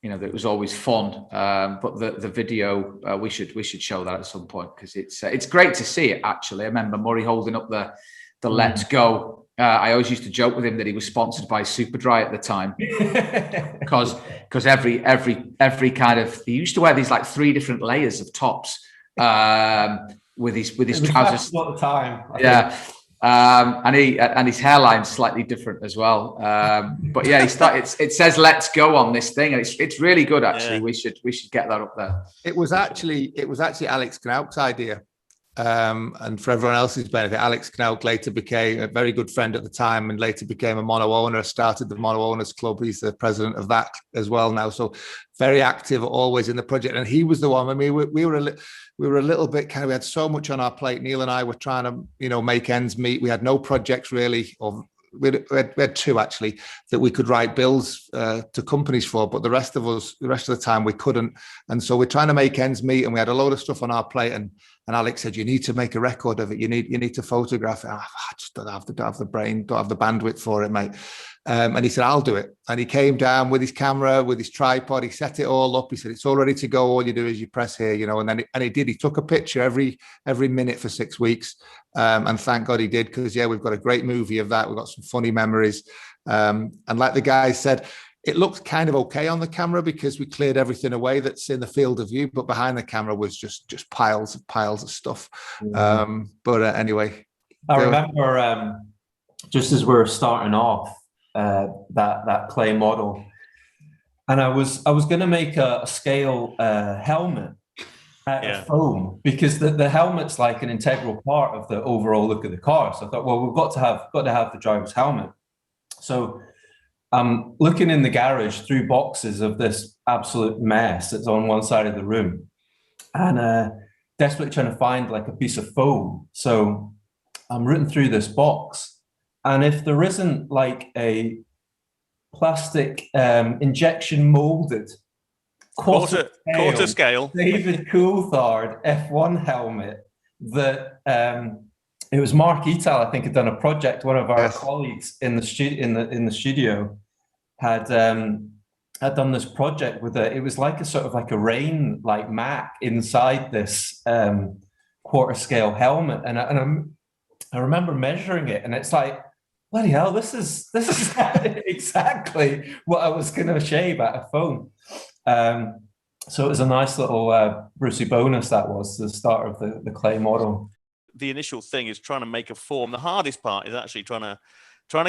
that it was always fun. But the video, we should show that at some point, because it's great to see it, actually. I remember Murray holding up the Let's Go I always used to joke with him that he was sponsored by Superdry at the time, because every kind of, he used to wear these like 3 different layers of tops with his trousers all the time. And his hairline's slightly different as well. But yeah, it says "Let's go" on this thing, and it's really good actually. Yeah. We should get that up there. It was actually Alex Knauk's idea. And for everyone else's benefit, Alex Knauk later became a very good friend at the time and later became a mono owner, started the Mono Owners Club. He's the president of that as well now. So very active, always in the project. And he was the one. I mean, we were a little bit kind of, we had so much on our plate. Neill and I were trying to, make ends meet. We had no projects really, or we had 2 actually that we could write bills to companies for, but the rest of the time we couldn't. And so we're trying to make ends meet, and we had a load of stuff on our plate. And Alex said, "You need to make a record of it. You need to photograph it." I just don't have the brain, don't have the bandwidth for it, mate. And he said, "I'll do it." And he came down with his camera, with his tripod. He set it all up. He said, "It's all ready to go. All you do is you press here, And then he did. He took a picture every minute for 6 weeks. And thank God he did, because we've got a great movie of that. We've got some funny memories. And like the guy said, it looked kind of okay on the camera because we cleared everything away that's in the field of view, but behind the camera was just piles of stuff. Anyway, I remember just as we're starting off that clay model, and I was going to make a scale helmet out of foam, because the helmet's like an integral part of the overall look of the car. So I thought, well, we've got to have the driver's helmet. So I'm looking in the garage through boxes of this absolute mess that's on one side of the room, and desperately trying to find like a piece of foam. So I'm rooting through this box, and if there isn't like a plastic injection molded quarter scale David Coulthard F1 helmet that it was Mark Etal, I think, had done a project. One of our colleagues in the studio had done this project with it. It was like a sort of like a rain like Mac inside this quarter scale helmet, and I remember measuring it, and it's like, bloody hell, this is exactly what I was going to shave out of foam. So it was a nice little Brucey bonus, that was the start of the clay model. The initial thing is trying to make a form. The hardest part is actually trying to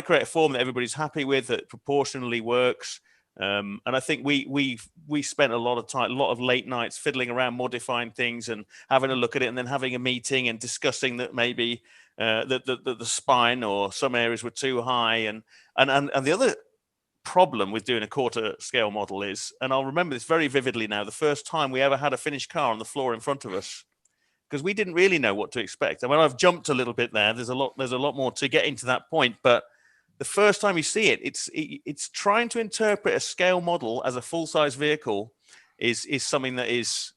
create a form that everybody's happy with, that proportionally works. And I think we spent a lot of time, a lot of late nights fiddling around, modifying things and having a look at it, and then having a meeting and discussing that maybe the spine or some areas were too high. And the other problem with doing a quarter scale model is, and I'll remember this very vividly now, the first time we ever had a finished car on the floor in front of us, because we didn't really know what to expect. I mean, I've jumped a little bit there. There's a lot more to get into that point, but the first time you see it, it's trying to interpret a scale model as a full-size vehicle is something that is,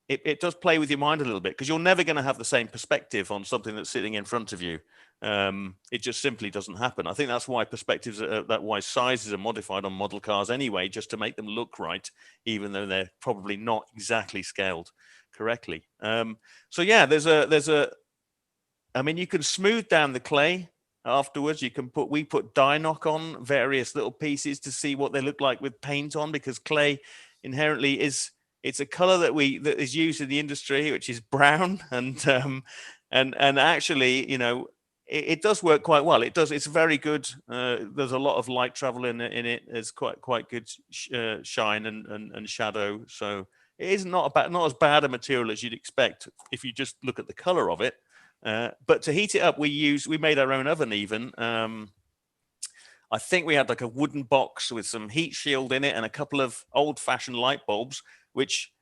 it does play with your mind a little bit, because you're never going to have the same perspective on something that's sitting in front of you. It just simply doesn't happen. I think that's why why sizes are modified on model cars anyway, just to make them look right, even though they're probably not exactly scaled correctly. So yeah, I mean, you can smooth down the clay afterwards. We put dye knock on various little pieces to see what they look like with paint on, because clay inherently it's a color that is used in the industry, which is brown, and actually, it does work quite well. It does. It's very good. There's a lot of light travel in it. There's quite good shine and shadow. So it is not as bad a material as you'd expect if you just look at the color of it. But to heat it up, we made our own oven even. I think we had like a wooden box with some heat shield in it and a couple of old-fashioned light bulbs, which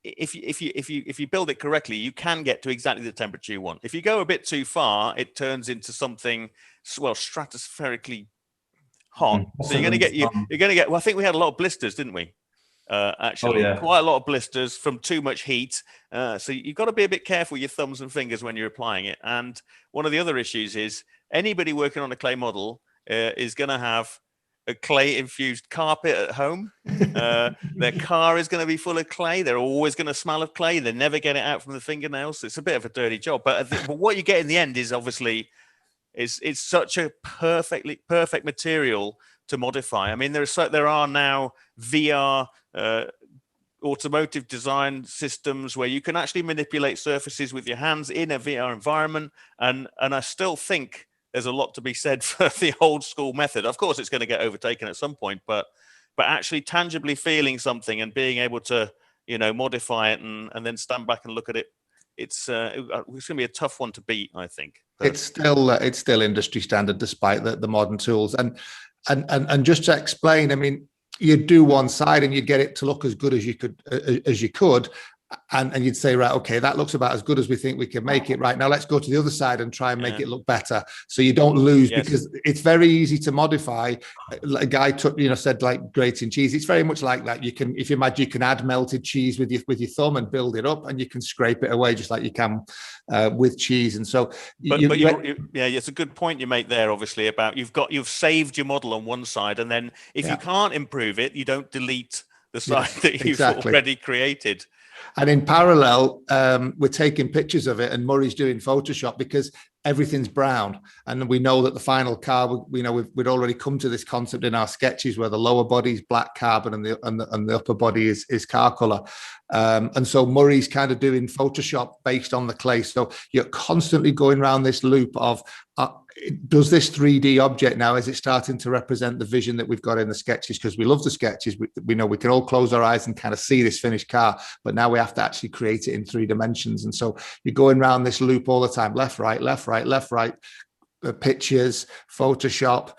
if you build it correctly, you can get to exactly the temperature you want. If you go a bit too far, it turns into something, well, stratospherically hot. So you're going to get. Well, I think we had a lot of blisters, didn't we? Actually, quite a lot of blisters from too much heat. So you've got to be a bit careful with your thumbs and fingers when you're applying it. And one of the other issues is anybody working on a clay model is going to have a clay infused carpet at home. Their car is going to be full of clay. They're always going to smell of clay. They never get it out from the fingernails. It's a bit of a dirty job, but what you get in the end is obviously It's such a perfect material to modify. I mean, there are now VR automotive design systems where you can actually manipulate surfaces with your hands in a VR environment, and I still think there's a lot to be said for the old school method. Of course, it's going to get overtaken at some point, but actually tangibly feeling something and being able to, modify it and then stand back and look at it, it's going to be a tough one to beat, I think. It's still industry standard despite the modern tools. And just to explain, I mean, you'd do one side and you'd get it to look as good as you could. And you'd say, right, okay, that looks about as good as we think we can make it. Right, now let's go to the other side and try and make it look better, so you don't lose. Yes. Because it's very easy to modify. A guy said like grating cheese. It's very much like that. You can, if you imagine, you can add melted cheese with your thumb and build it up, and you can scrape it away just like you can with cheese. And so, it's a good point you make there. Obviously, about you've saved your model on one side, and then if you can't improve it, you don't delete the side that you've already created. And in parallel, we're taking pictures of it, and Murray's doing Photoshop because everything's brown. And we know that the final car, we'd already come to this concept in our sketches where the lower body is black carbon and the upper body is car color. And so Murray's kind of doing Photoshop based on the clay. So you're constantly going around this loop of, does this 3D object now, is it starting to represent the vision that we've got in the sketches? Because we love the sketches. We know we can all close our eyes and kind of see this finished car, but now we have to actually create it in 3 dimensions. And so you're going around this loop all the time, left, right, pictures, Photoshop,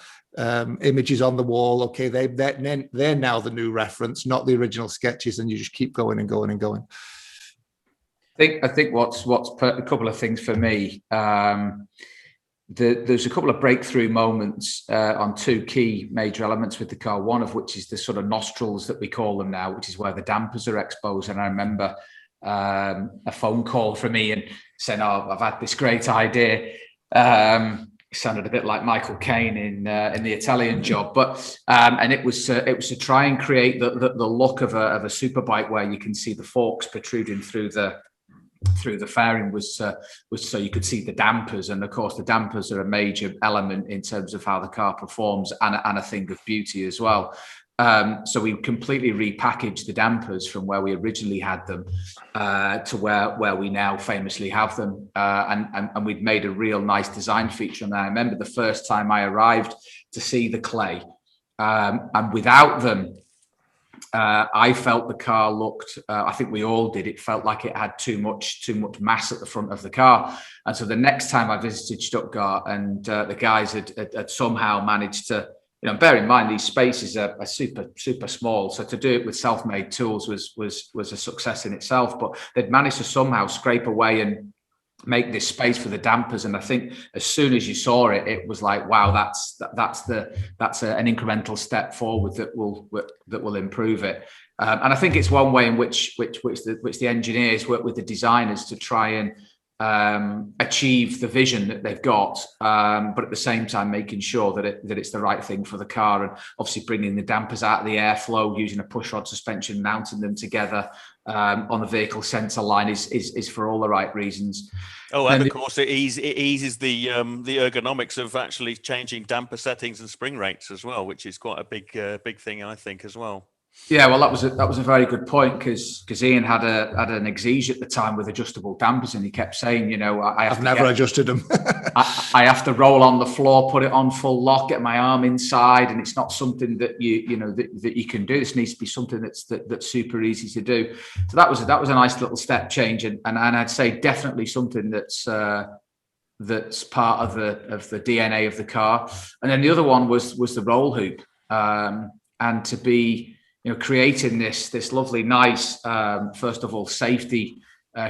images on the wall. Okay, they're now the new reference, not the original sketches, and you just keep going and going and going. I think what's a couple of things for me. There's a couple of breakthrough moments on 2 key major elements with the car, one of which is the sort of nostrils that we call them now, which is where the dampers are exposed. And I remember a phone call from Ian saying, I've had this great idea. It sounded a bit like Michael Caine in the Italian Job, but and it was to try and create the look of a superbike where you can see the forks protruding through the fairing was so you could see the dampers. And of course the dampers are a major element in terms of how the car performs and a thing of beauty as well. So we completely repackaged the dampers from where we originally had them to where we now famously have them, and we'd made a real nice design feature. And I remember the first time I arrived to see the clay, and without them, I felt the car looked, I think we all did, it felt like it had too much mass at the front of the car. And so the next time I visited Stuttgart, and the guys had somehow managed to, bear in mind these spaces are super small, so to do it with self-made tools was a success in itself. But they'd managed to somehow scrape away and make this space for the dampers. And I think as soon as you saw it, it was like, wow, that's an incremental step forward that will improve it. And I think it's one way in which the engineers work with the designers to try and achieve the vision that they've got, but at the same time making sure that it's the right thing for the car. And obviously bringing the dampers out of the airflow, using a push rod suspension, mounting them together on the vehicle center line is for all the right reasons. Oh, and of course it eases the ergonomics of actually changing damper settings and spring rates as well, which is quite a big thing, I think, as well. Yeah, well, that was a very good point, because Ian had an Exige at the time with adjustable dampers, and he kept saying, I've never adjusted them. I have to roll on the floor, put it on full lock, get my arm inside, and it's not something that that you can do. This needs to be something that's super easy to do. So that was a nice little step change, and I'd say definitely something that's part of the DNA of the car. And then the other one was the roll hoop, and to be creating this lovely, nice, first of all, safety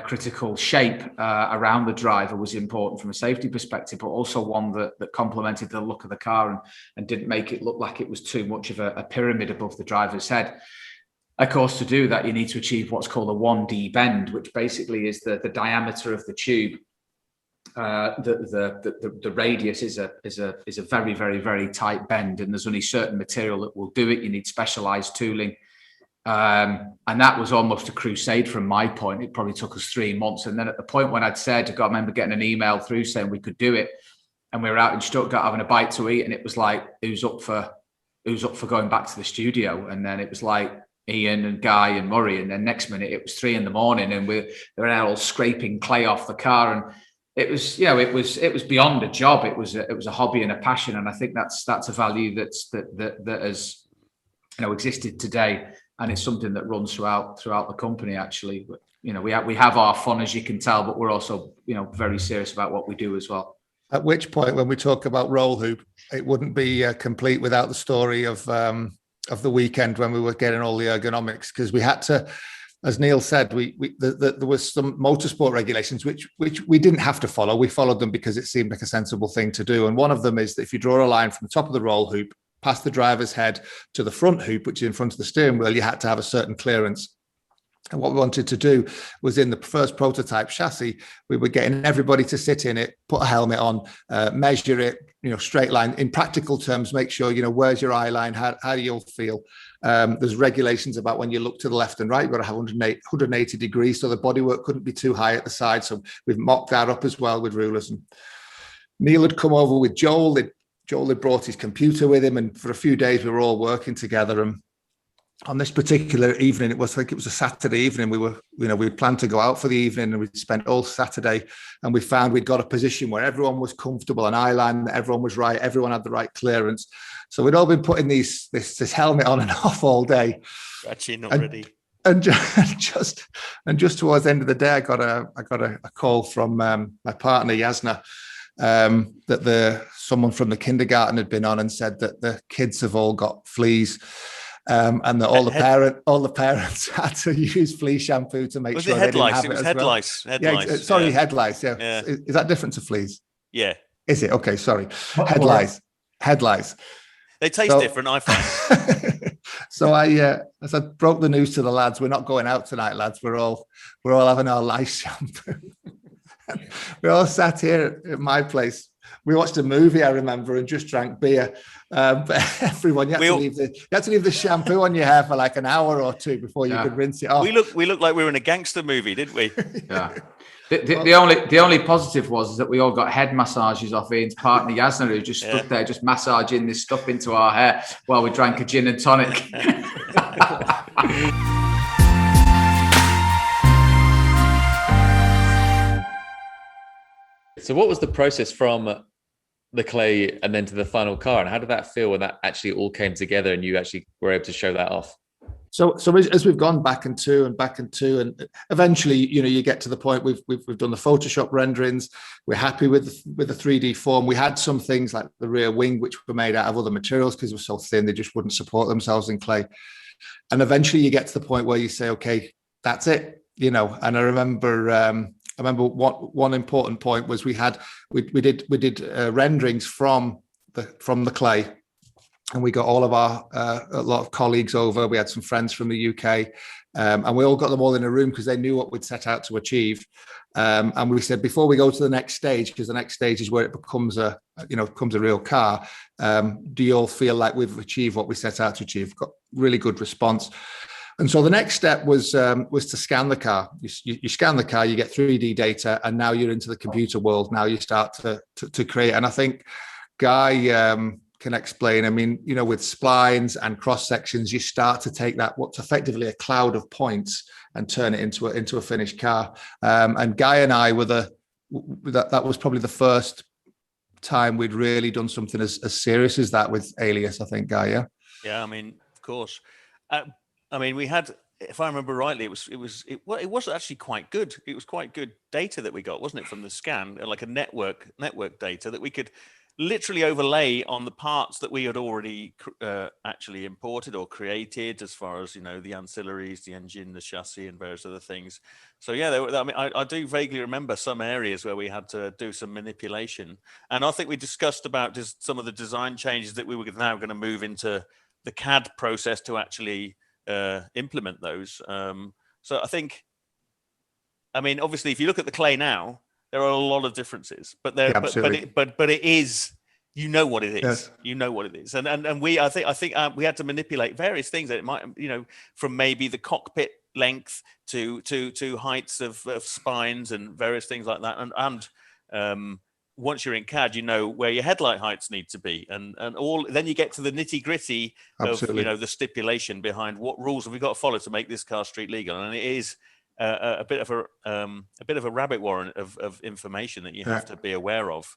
critical shape around the driver was important from a safety perspective, but also one that complemented the look of the car and didn't make it look like it was too much of a pyramid above the driver's head. Of course, to do that, you need to achieve what's called a 1D bend, which basically is the diameter of the tube. The radius is a very, very, very tight bend, and there's only certain material that will do it. You need specialized tooling, and that was almost a crusade from my point. It probably took us 3 months, and then at the point when I'd said, I remember getting an email through saying we could do it, and we were out in Stuttgart having a bite to eat, and it was like, who's up for going back to the studio? And then it was like Ian and Guy and Murray, and then next minute it was 3 a.m, and they were all scraping clay off the car, and it was, it was beyond a job. It was a hobby and a passion, and I think that's a value that has existed today, and it's something that runs throughout the company. Actually, we have our fun, as you can tell, but we're also very serious about what we do as well. At which point, when we talk about roll hoop, it wouldn't be complete without the story of the weekend when we were getting all the ergonomics, because we had to, as Neill said, there was some motorsport regulations which we didn't have to follow. We followed them because it seemed like a sensible thing to do. And one of them is that if you draw a line from the top of the roll hoop past the driver's head to the front hoop, which is in front of the steering wheel, you had to have a certain clearance. And what we wanted to do was, in the first prototype chassis, we were getting everybody to sit in it, put a helmet on, measure it, straight line. In practical terms, make sure, where's your eye line? How do you feel? There's regulations about when you look to the left and right, you've got to have 180 degrees, so the bodywork couldn't be too high at the side. So we've mocked that up as well with rulers. And Neill had come over with Joel. Joel had brought his computer with him, and for a few days we were all working together. And on this particular evening, it was a Saturday evening. We planned to go out for the evening, and we spent all Saturday, and we found we'd got a position where everyone was comfortable, an eye line, everyone was right, everyone had the right clearance. So we'd all been putting this helmet on and off all day. Actually, not ready. And just towards the end of the day, I got a call from my partner Yasna, that someone from the kindergarten had been on and said that the kids have all got fleas. And that all the parents had to use flea shampoo to make sure they didn't have it. It was head lice. Head lice. Sorry, head lice. Yeah. Is that different to fleas? Yeah. Is it? Okay, sorry. Head lice. They taste different, I find. So as I broke the news to the lads, we're not going out tonight, lads. We're all having our lice shampoo. We all sat here at my place. We watched a movie, I remember, and just drank beer. But everyone, you had to leave the shampoo on your hair for like an hour or two before you could rinse it off. We looked like we were in a gangster movie, didn't we? Yeah. The only positive was that we all got head massages off Ian's partner Yasna, who just stood there just massaging this stuff into our hair while we drank a gin and tonic. So what was the process from the clay and then to the final car, and how did that feel when that actually all came together and you actually were able to show that off? So as we've gone back and and eventually, you get to the point we've done the Photoshop renderings. We're happy with the 3D form. We had some things like the rear wing, which were made out of other materials because they were so thin, they just wouldn't support themselves in clay. And eventually you get to the point where you say, okay, that's it, And I remember one important point was we did renderings from the clay, and we got all of a lot of colleagues over. We had some friends from the UK, and we all got them all in a room because they knew what we'd set out to achieve. And we said, before we go to the next stage, because the next stage is where it becomes a real car, do you all feel like we've achieved what we set out to achieve? Got really good response. And so the next step was to scan the car. You scan the car, you get 3D data, and now you're into the computer world. Now you start to create. And I think Guy can explain. I mean, with splines and cross sections, you start to take that what's effectively a cloud of points and turn it into a finished car. And Guy and I were that was probably the first time we'd really done something as serious as that with Alias. I think, Guy. Yeah. Yeah. I mean, of course. We had, if I remember rightly, it was actually quite good. It was quite good data that we got, wasn't it, from the scan, like a network data that we could literally overlay on the parts that we had already actually imported or created, as far as the ancillaries, the engine, the chassis, and various other things. So yeah, I do vaguely remember some areas where we had to do some manipulation, and I think we discussed about just some of the design changes that we were now going to move into the CAD process to actually implement those. So I think, obviously, if you look at the clay now, there are a lot of differences, but it is, what it is. Yes. What it is, and I think we had to manipulate various things that it might, from maybe the cockpit length to heights of spines and various things like that, and once you're in CAD, you know where your headlight heights need to be, and all. Then you get to the nitty gritty of the stipulation behind what rules have we got to follow to make this car street legal, and it is a bit of a rabbit warren of information that you have to be aware of.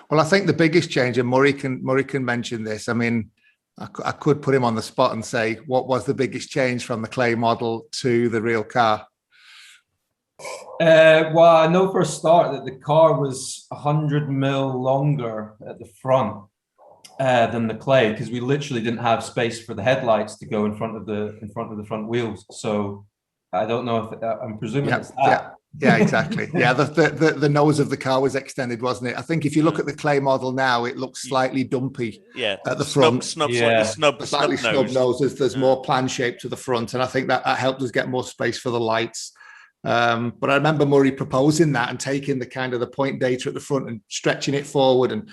Well, I think the biggest change, and Murray can mention this. I mean, I could put him on the spot and say, what was the biggest change from the clay model to the real car? Well, I know for a start that the car was 100 mil longer at the front than the clay, because we literally didn't have space for the headlights to go in front of the front wheels. So I don't know if I'm presuming it's that. Yeah, exactly. Yeah, the nose of the car was extended, wasn't it? I think if you look at the clay model now, it looks slightly dumpy at the front. Slightly snub noses. There's more plan shape to the front, and I think that helped us get more space for the lights. But I remember Murray proposing that and taking the kind of the point data at the front and stretching it forward, and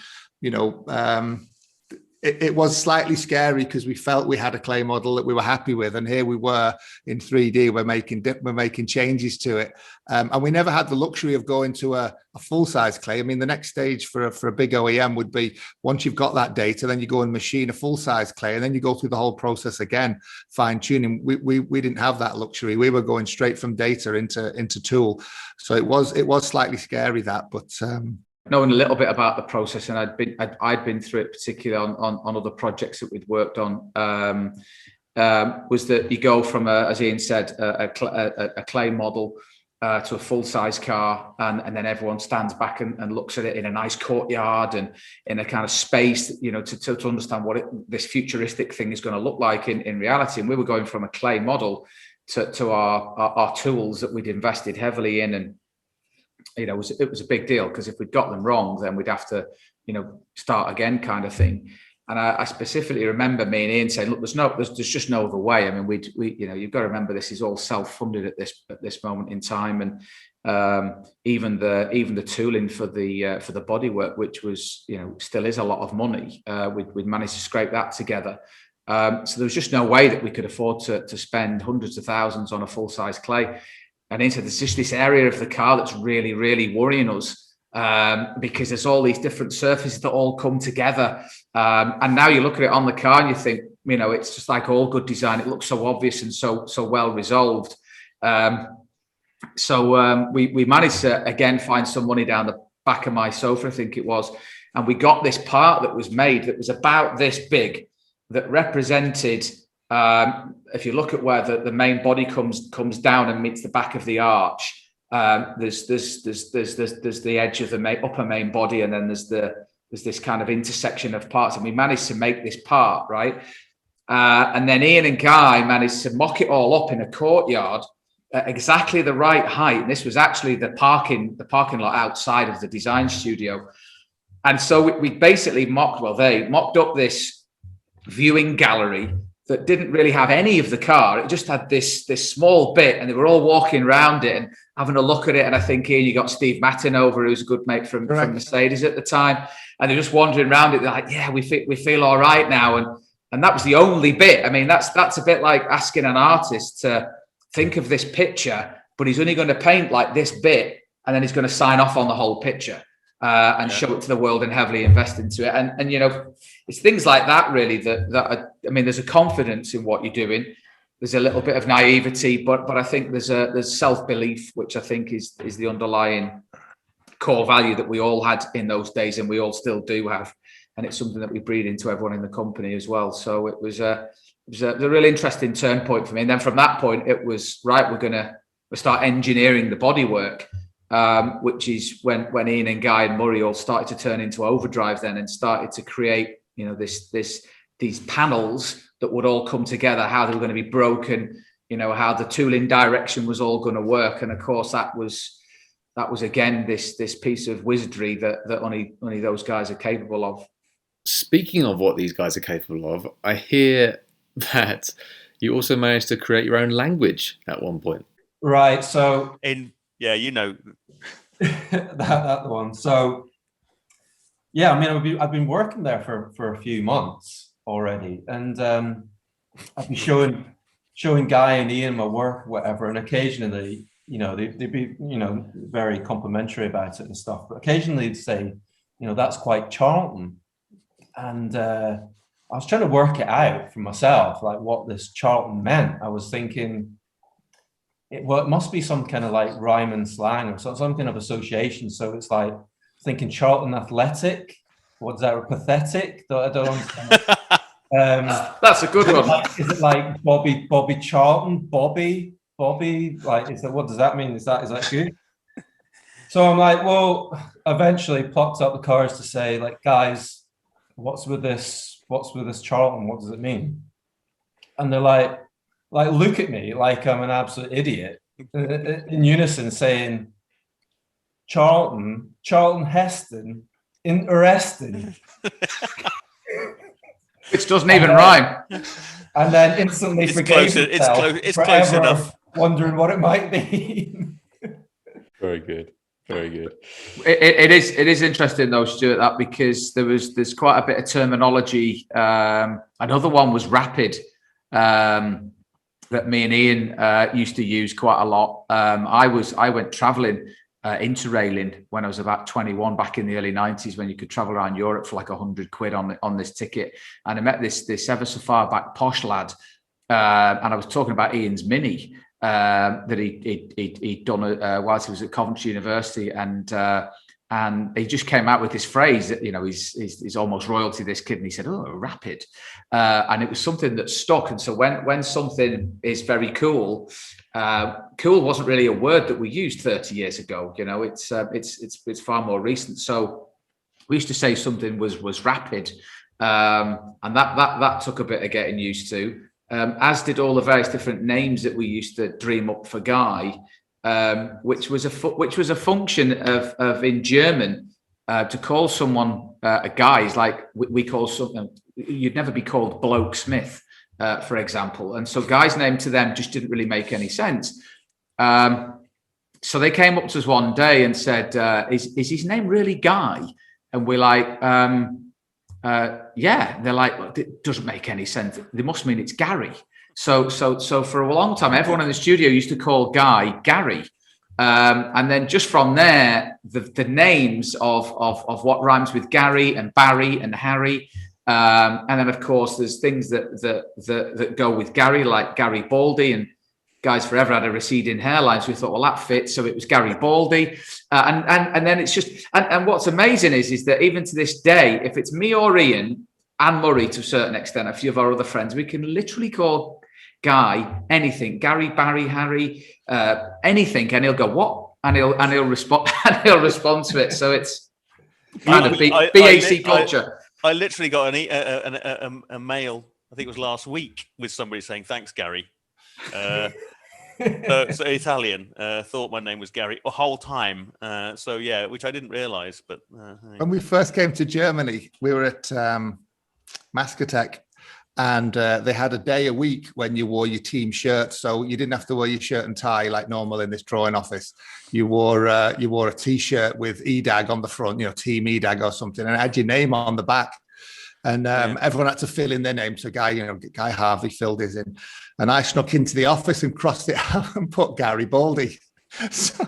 it was slightly scary because we felt we had a clay model that we were happy with, and here we were in 3D. We're making changes to it, and we never had the luxury of going to a full-size clay. I mean, the next stage for a big OEM would be, once you've got that data, then you go and machine a full-size clay, and then you go through the whole process again, fine-tuning. We didn't have that luxury. We were going straight from data into tool, so it was slightly scary, that, but. Knowing a little bit about the process, and I'd been through it, particularly on other projects that we'd worked on, was that you go from, as Ian said, a clay model to a full-size car, and then everyone stands back and looks at it in a nice courtyard and in a kind of space, to understand what this futuristic thing is going to look like in reality. And we were going from a clay model to our tools that we'd invested heavily in, and it was a big deal, because if we'd got them wrong, then we'd have to, start again, kind of thing. And I specifically remember me and Ian saying, look, there's just no other way. I mean, we you've got to remember, this is all self-funded at this moment in time, and even the tooling for the bodywork, which was still is a lot of money, we'd managed to scrape that together. So there was just no way that we could afford to spend hundreds of thousands on a full-size clay. And he said, there's just this area of the car that's really, really worrying us, because there's all these different surfaces that all come together. And now you look at it on the car and you think, it's just like all good design. It looks so obvious and so well resolved. So we managed to, again, find some money down the back of my sofa, I think it was. And we got this part that was made that was about this big, that represented... if you look at where the main body comes down and meets the back of the arch, there's the edge of the upper main body, and then there's this kind of intersection of parts. And we managed to make this part, right? And then Ian and Guy managed to mock it all up in a courtyard at exactly the right height. And this was actually the parking lot outside of the design studio. And so we basically they mocked up this viewing gallery that didn't really have any of the car. It just had this small bit, and they were all walking around it and having a look at it. And I think here you got Steve Mattin over, who's a good mate from Mercedes at the time, and they're just wandering around it. They're like, yeah, we feel all right now. And that was the only bit. I mean, that's a bit like asking an artist to think of this picture, but he's only going to paint like this bit, and then he's going to sign off on the whole picture. And show it to the world and heavily invest into it. And it's things like that, really, that there's a confidence in what you're doing. There's a little bit of naivety, but I think there's self-belief, which I think is the underlying core value that we all had in those days, and we all still do have. And it's something that we breed into everyone in the company as well. So it was a really interesting turn point for me. And then from that point, it was, right, we'll start engineering the bodywork. Which is when Ian and Guy and Murray all started to turn into overdrive then, and started to create, these panels that would all come together, how they were going to be broken, how the tooling direction was all going to work. And of course, that was again, this piece of wizardry that only those guys are capable of. Speaking of what these guys are capable of, I hear that you also managed to create your own language at one point. Right. So that one. So yeah, I've been working there for a few months already, and I've been showing Guy and Ian my work, whatever, and occasionally, they'd be, very complimentary about it and stuff. But occasionally they'd say, that's quite Charlton. And I was trying to work it out for myself, like what this Charlton meant. I was thinking, it must be some kind of like rhyme and slang or some kind of association. So it's like thinking Charlton Athletic. What's that? Pathetic? I don't understand. That's a good one. Is it like Bobby Charlton? Bobby? Like, what does that mean? Is that good? So I'm like, well, eventually plucked up the courage to say, like, guys, what's with this Charlton? What does it mean? And they're like, look at me like I'm an absolute idiot, in unison saying, Charlton Heston, interesting. Which doesn't even rhyme. And then instantly forgave himself. It's close enough. Wondering what it might be. Very good. Very good. It is interesting though, Stuart, that because there's quite a bit of terminology. Another one was rapid. That me and Ian used to use quite a lot. I went traveling interrailing when I was about 21 back in the early 90s, when you could travel around Europe for like £100 on this ticket. And I met this ever so far back posh lad, and I was talking about Ian's Mini that he'd done whilst he was at Coventry University, and he just came out with this phrase that, he's almost royalty, this kid. And he said, "Oh, rapid." And it was something that stuck. And so when something is very cool, cool wasn't really a word that we used 30 years ago. It's far more recent. So we used to say something was rapid. And that took a bit of getting used to, as did all the various different names that we used to dream up for Guy. Which was a function of in German, to call someone a guy is like we call something. You'd never be called Bloke Smith, for example. And so Guy's name to them just didn't really make any sense. So they came up to us one day and said, "Is his name really Guy?" And we're like, "Yeah." And they're like, "Well, it doesn't make any sense. They must mean it's Gary." So for a long time, everyone in the studio used to call Guy Gary. And then just from there, the names of what rhymes with Gary and Barry and Harry. And then, of course, there's things that go with Gary, like Gary Baldy, and Guy's forever had a receding hairline. So we thought, well, that fits. So it was Gary Baldy. And then it's just, and what's amazing is that even to this day, if it's me or Ian and Murray, to a certain extent, a few of our other friends, we can literally call Guy anything, Gary, Barry, Harry, anything, and he'll go, "What?" and he'll respond to it. So it's kind of BAC culture. I literally got a mail, I think it was last week, with somebody saying, "Thanks, Gary." So Italian, thought my name was Gary the whole time. So yeah, which I didn't realise. But when we first came to Germany, we were at Mascotech. And they had a day a week when you wore your team shirt, so you didn't have to wear your shirt and tie like normal in this drawing office. You wore a T-shirt with EDAG on the front, Team EDAG or something, and it had your name on the back. And everyone had to fill in their name. So Guy Harvey filled his in, and I snuck into the office and crossed it out and put Gary Baldy. So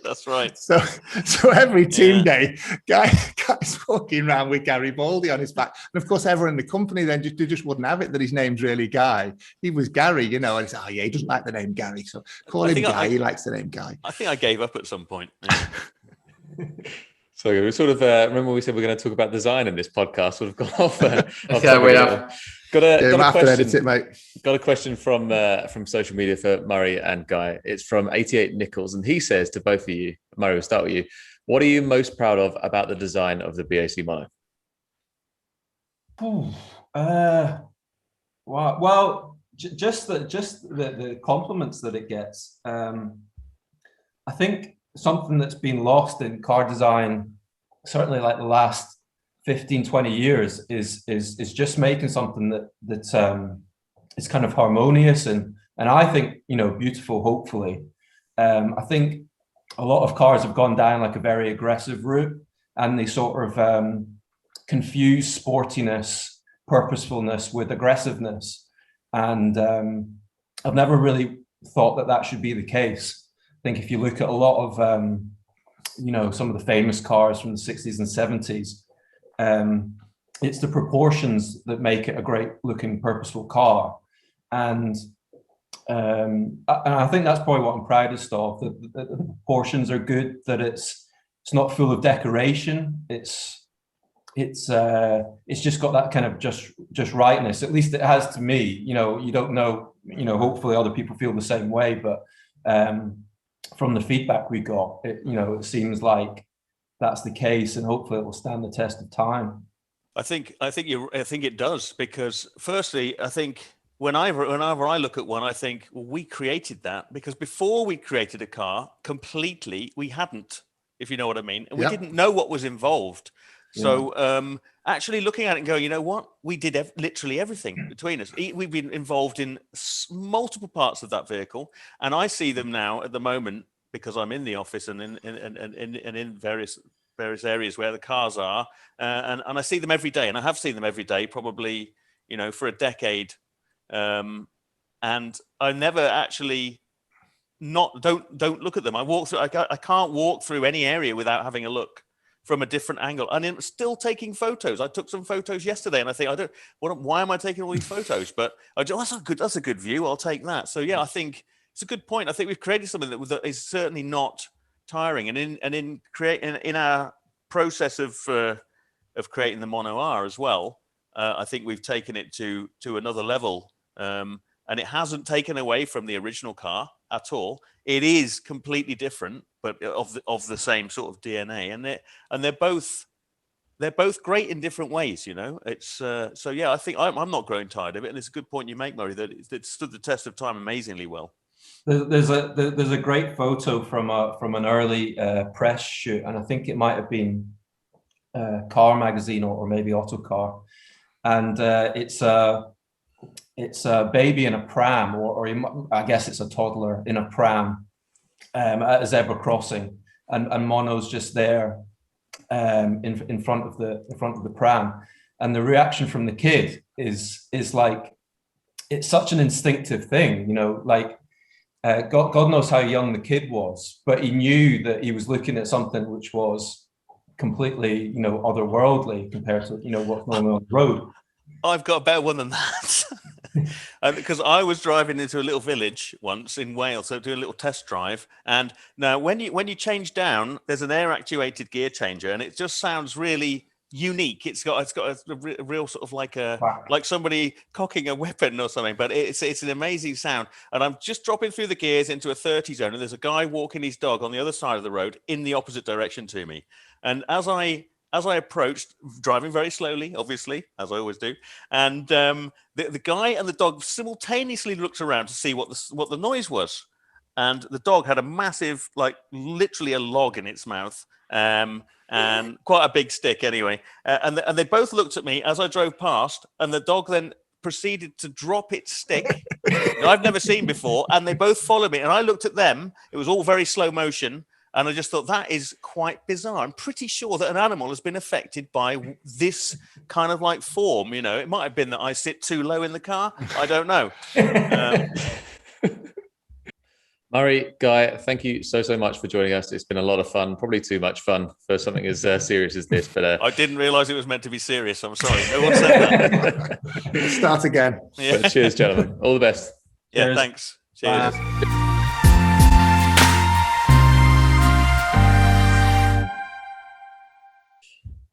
that's right. So every team day, Guy's walking around with Gary Baldy on his back, and of course, everyone in the company then just wouldn't have it that his name's really Guy. He was Gary, and he said, "Oh yeah, he doesn't like the name Gary, so call him Guy." He likes the name Guy. I think I gave up at some point. Yeah. So we sort of remember we said we're going to talk about design in this podcast. Sort of gone off. Yeah, we have. Got a question. Edit it, mate. Got a question from social media for Murray and Guy. It's from 88 Nichols, and he says to both of you, Murray, we'll start with you. What are you most proud of about the design of the BAC Mono? Well, just the compliments that it gets. I think something that's been lost in car design, certainly like the last 15, 20 years, is just making something that is kind of harmonious and I think, beautiful, hopefully. I think a lot of cars have gone down like a very aggressive route, and they sort of confuse sportiness, purposefulness with aggressiveness. And I've never really thought that should be the case. I think if you look at a lot of, some of the famous cars from the 60s and 70s, it's the proportions that make it a great looking, purposeful car. And I think that's probably what I'm proudest of, that the proportions are good, that it's not full of decoration. It's just got that kind of just rightness. At least it has to me. You don't know, hopefully other people feel the same way, but from the feedback we got, it seems like that's the case, and hopefully it will stand the test of time. I think it does, because firstly, I think whenever I look at one, I think, well, we created that, because before we created a car completely, we hadn't, if you know what I mean, and we didn't know what was involved. So actually looking at it and going, you know what, we did literally everything between us. We've been involved in multiple parts of that vehicle, and I see them now at the moment, because I'm in the office and in various areas where the cars are, and I see them every day, and I have seen them every day, probably for a decade, and I never actually don't look at them. I walk through. I can't walk through any area without having a look from a different angle, and I'm still taking photos. I took some photos yesterday, and I think, why am I taking all these photos? But that's a good view. I'll take that. So yeah, I think it's a good point. I think we've created something that is certainly not tiring, and in our process of creating the Mono R as well, I think we've taken it to another level, and it hasn't taken away from the original car at all. It is completely different, but of the same sort of DNA, and they're both great in different ways. It's so yeah. I think I'm not growing tired of it, and it's a good point you make, Murray, that it stood the test of time amazingly well. There's a great photo from an early press shoot, and I think it might have been Car Magazine or maybe Autocar, and it's a baby in a pram, or I guess it's a toddler in a pram at a zebra crossing, and Mono's just there in front of the pram, and the reaction from the kid is like, it's such an instinctive thing, like. God knows how young the kid was, but he knew that he was looking at something which was completely, otherworldly compared to, what's normal on the road. I've got a better one than that. Because I was driving into a little village once in Wales, so doing a little test drive. And now when you change down, there's an air actuated gear changer, and it just sounds really unique. It's got a real sort of like somebody cocking a weapon or something, but it's an amazing sound. And I'm just dropping through the gears into a 30 zone, and there's a guy walking his dog on the other side of the road in the opposite direction to me. And as I approached, driving very slowly, obviously, as I always do, and the guy and the dog simultaneously looked around to see what the noise was. And the dog had a massive, literally a log in its mouth, and quite a big stick anyway. And they both looked at me as I drove past, and the dog then proceeded to drop its stick that I've never seen before. And they both followed me, and I looked at them. It was all very slow motion. And I just thought, that is quite bizarre. I'm pretty sure that an animal has been affected by this kind of form. It might have been that I sit too low in the car. I don't know. Murray, Guy, thank you so much for joining us. It's been a lot of fun, probably too much fun for something as serious as this. But I didn't realise it was meant to be serious. I'm sorry. No one said that. Start again. Yeah. Cheers, gentlemen. All the best. Yeah, Cheers. Thanks. Cheers.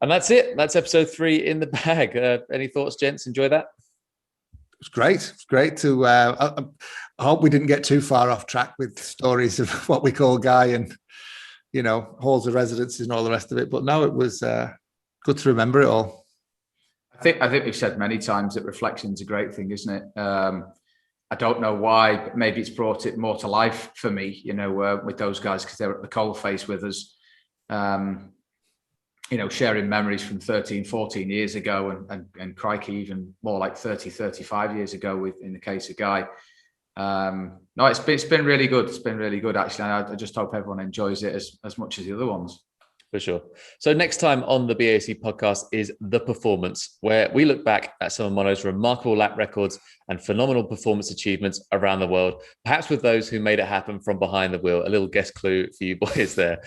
And that's it. That's episode 3 in the bag. Any thoughts, gents? Enjoy that? It's great. It's great to. I hope we didn't get too far off track with stories of what we call Guy and, halls of residences and all the rest of it. But no, it was good to remember it all. I think we've said many times that reflection's a great thing, isn't it? I don't know why, but maybe it's brought it more to life for me, with those guys, because they're at the coalface with us. Sharing memories from 13, 14 years ago and crikey, even more like 30, 35 years ago in the case of Guy. No, it's been really good. It's been really good, actually. I just hope everyone enjoys it as much as the other ones. For sure. So next time on the BAC podcast is The Performance, where we look back at some of Mono's remarkable lap records and phenomenal performance achievements around the world, perhaps with those who made it happen from behind the wheel. A little guest clue for you boys there.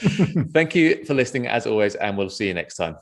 Thank you for listening as always, and we'll see you next time.